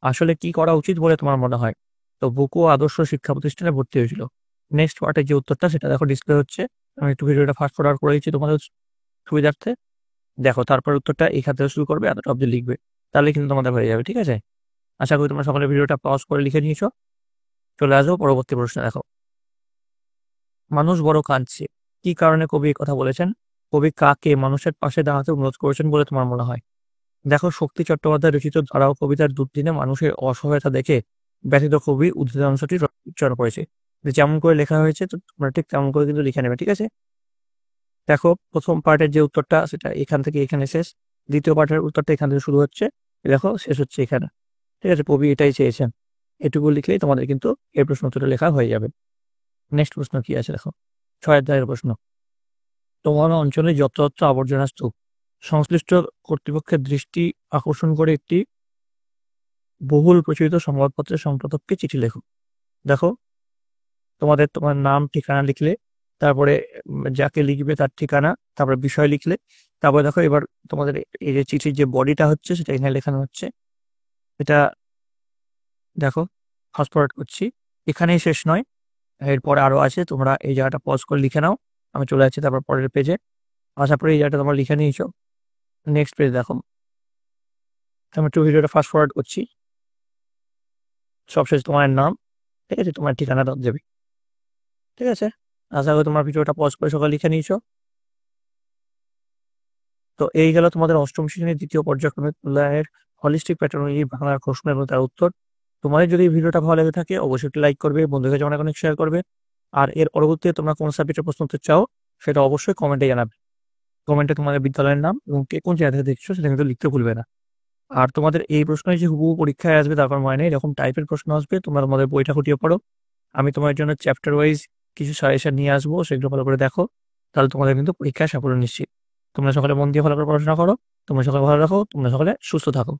আসলে কি করা উচিত বলে তোমার মনে হয়? তো বুকু আদর্শ শিক্ষা প্রতিষ্ঠানে ভর্তি হয়েছিল। নেক্সট পার্টের যে উত্তরটা সেটা দেখো ডিসপ্লে হচ্ছে। আমি একটু ভিডিওটা ফাস্ট ফরওয়ার্ড করে দিচ্ছি তোমাদের সুবিধার্থে। দেখো তারপর উত্তরটা এখান থেকে শুরু করবে, এতটা অব্দি লিখবে, তাহলে কিন্তু তোমাদের হয়ে যাবে। ঠিক আছে, আশা করি তোমরা সকলে ভিডিওটা পজ করে লিখে নিয়েছো। চলে আসবো পরবর্তী প্রশ্ন। দেখো, মানুষ বড় কাঁদছে, কি কারণে কবি এই কথা বলেছেন? কবি কাকে মানুষের পাশে দাঁড়াতে অনুরোধ করেছেন বলে তোমার মনে হয়? দেখো, শক্তি চট্টোপাধ্যায় রচিত ধারা ও কবিতার দুর্দিনে মানুষের অসহায়তা দেখে ব্যথিত কবি উদ্ধৃত অংশটি উচ্চারণ করেছে। যেমন করে লেখা হয়েছে তো তোমরা ঠিক তেমন করে কিন্তু লিখে নেবে। ঠিক আছে, দেখো প্রথম পার্টের যে উত্তরটা সেটা এখান থেকে এখানে শেষ, দ্বিতীয় পার্টের উত্তরটা এখান থেকে শুরু হচ্ছে, দেখো শেষ হচ্ছে এখানে। ঠিক আছে, কবি এটাই চেয়েছেন। এটুকু লিখলেই তোমাদের কিন্তু এই প্রশ্ন উত্তরটা লেখা হয়ে যাবে। নেক্সট প্রশ্ন কি আছে দেখো, 6 অধ্যায়ের প্রশ্ন। তোমার অঞ্চলে যত্রতত্র আবর্জনা স্তূপ, সংশ্লিষ্ট কর্তৃপক্ষের দৃষ্টি আকর্ষণ করে একটি বহুল প্রচলিত সংবাদপত্রের সম্পাদককে চিঠি লেখো। দেখো, তোমার নাম ঠিকানা লিখলে, তারপরে যাকে লিখবে তার ঠিকানা, তারপরে বিষয় লিখলে, তারপরে দেখো এবার তোমাদের এই যে চিঠির যে বডিটা হচ্ছে সেটা এখানে লেখানো হচ্ছে। এটা দেখো ফাস্ট ফরওয়ার্ড করছি, এখানেই শেষ নয়, এরপরে আরো আছে, তোমরা এই জায়গাটা পজ করে লিখে নাও। আমি চলে যাচ্ছি তারপর পরের পেজে। আশা করি এই জায়গাটা তোমরা লিখে নিয়েছো। নেক্সট পেজ দেখো, আমি একটু ভিডিওটা ফাস্ট ফরওয়ার্ড করছি। সবশেষ তোমার নাম, ঠিক আছে, তোমার ঠিকানাটা দেবে। ঠিক আছে, আশা করি তোমার ভিডিওটা পজ করে সকালে লিখে নিয়েছো। তো এই গেল তোমাদের অষ্টম শ্রেণীর দ্বিতীয় পর্যায়ক্রমিক মূল্যায়নের হলিস্টিক প্যাটার্নজি বাংলার প্রশ্ন এবং তার উত্তর। তোমাদের যদি ভিডিওটা ভালো লেগে থাকে অবশ্যই লাইক করবে, বন্ধুদের কাছে অনেক অনেক শেয়ার করবে। আর এর পরবর্তীতে তোমরা কোন সাবজেক্টের প্রশ্ন উত্তর চাও সেটা অবশ্যই কমেন্টে জানাবে। কমেন্টে তোমাদের বিদ্যালয়ের নাম এবং কে কোন জায়গা থেকে দেখছো সেটা কিন্তু লিখতে ভুলবে না। আর তোমাদের এই প্রশ্নই যে হুবহু পরীক্ষায় আসবে তারপর মানে এরকম টাইপের প্রশ্ন আসবে, তোমরা তোমাদের বইটা খুঁটিয়ে পড়ো। আমি তোমার জন্য চ্যাপ্টার ওয়াইজ কিছু সাজেশন নিয়ে আসবো, সেগুলো ভালো করে দেখো, তাহলে তোমাদের কিন্তু পরীক্ষায় সাফল্য নিশ্চিত। তোমরা সকালে মন দিয়ে ভালো করে পড়াশোনা করো। তোমরা সকালে ভালো রাখো, তোমরা সকালে সুস্থ থাকো।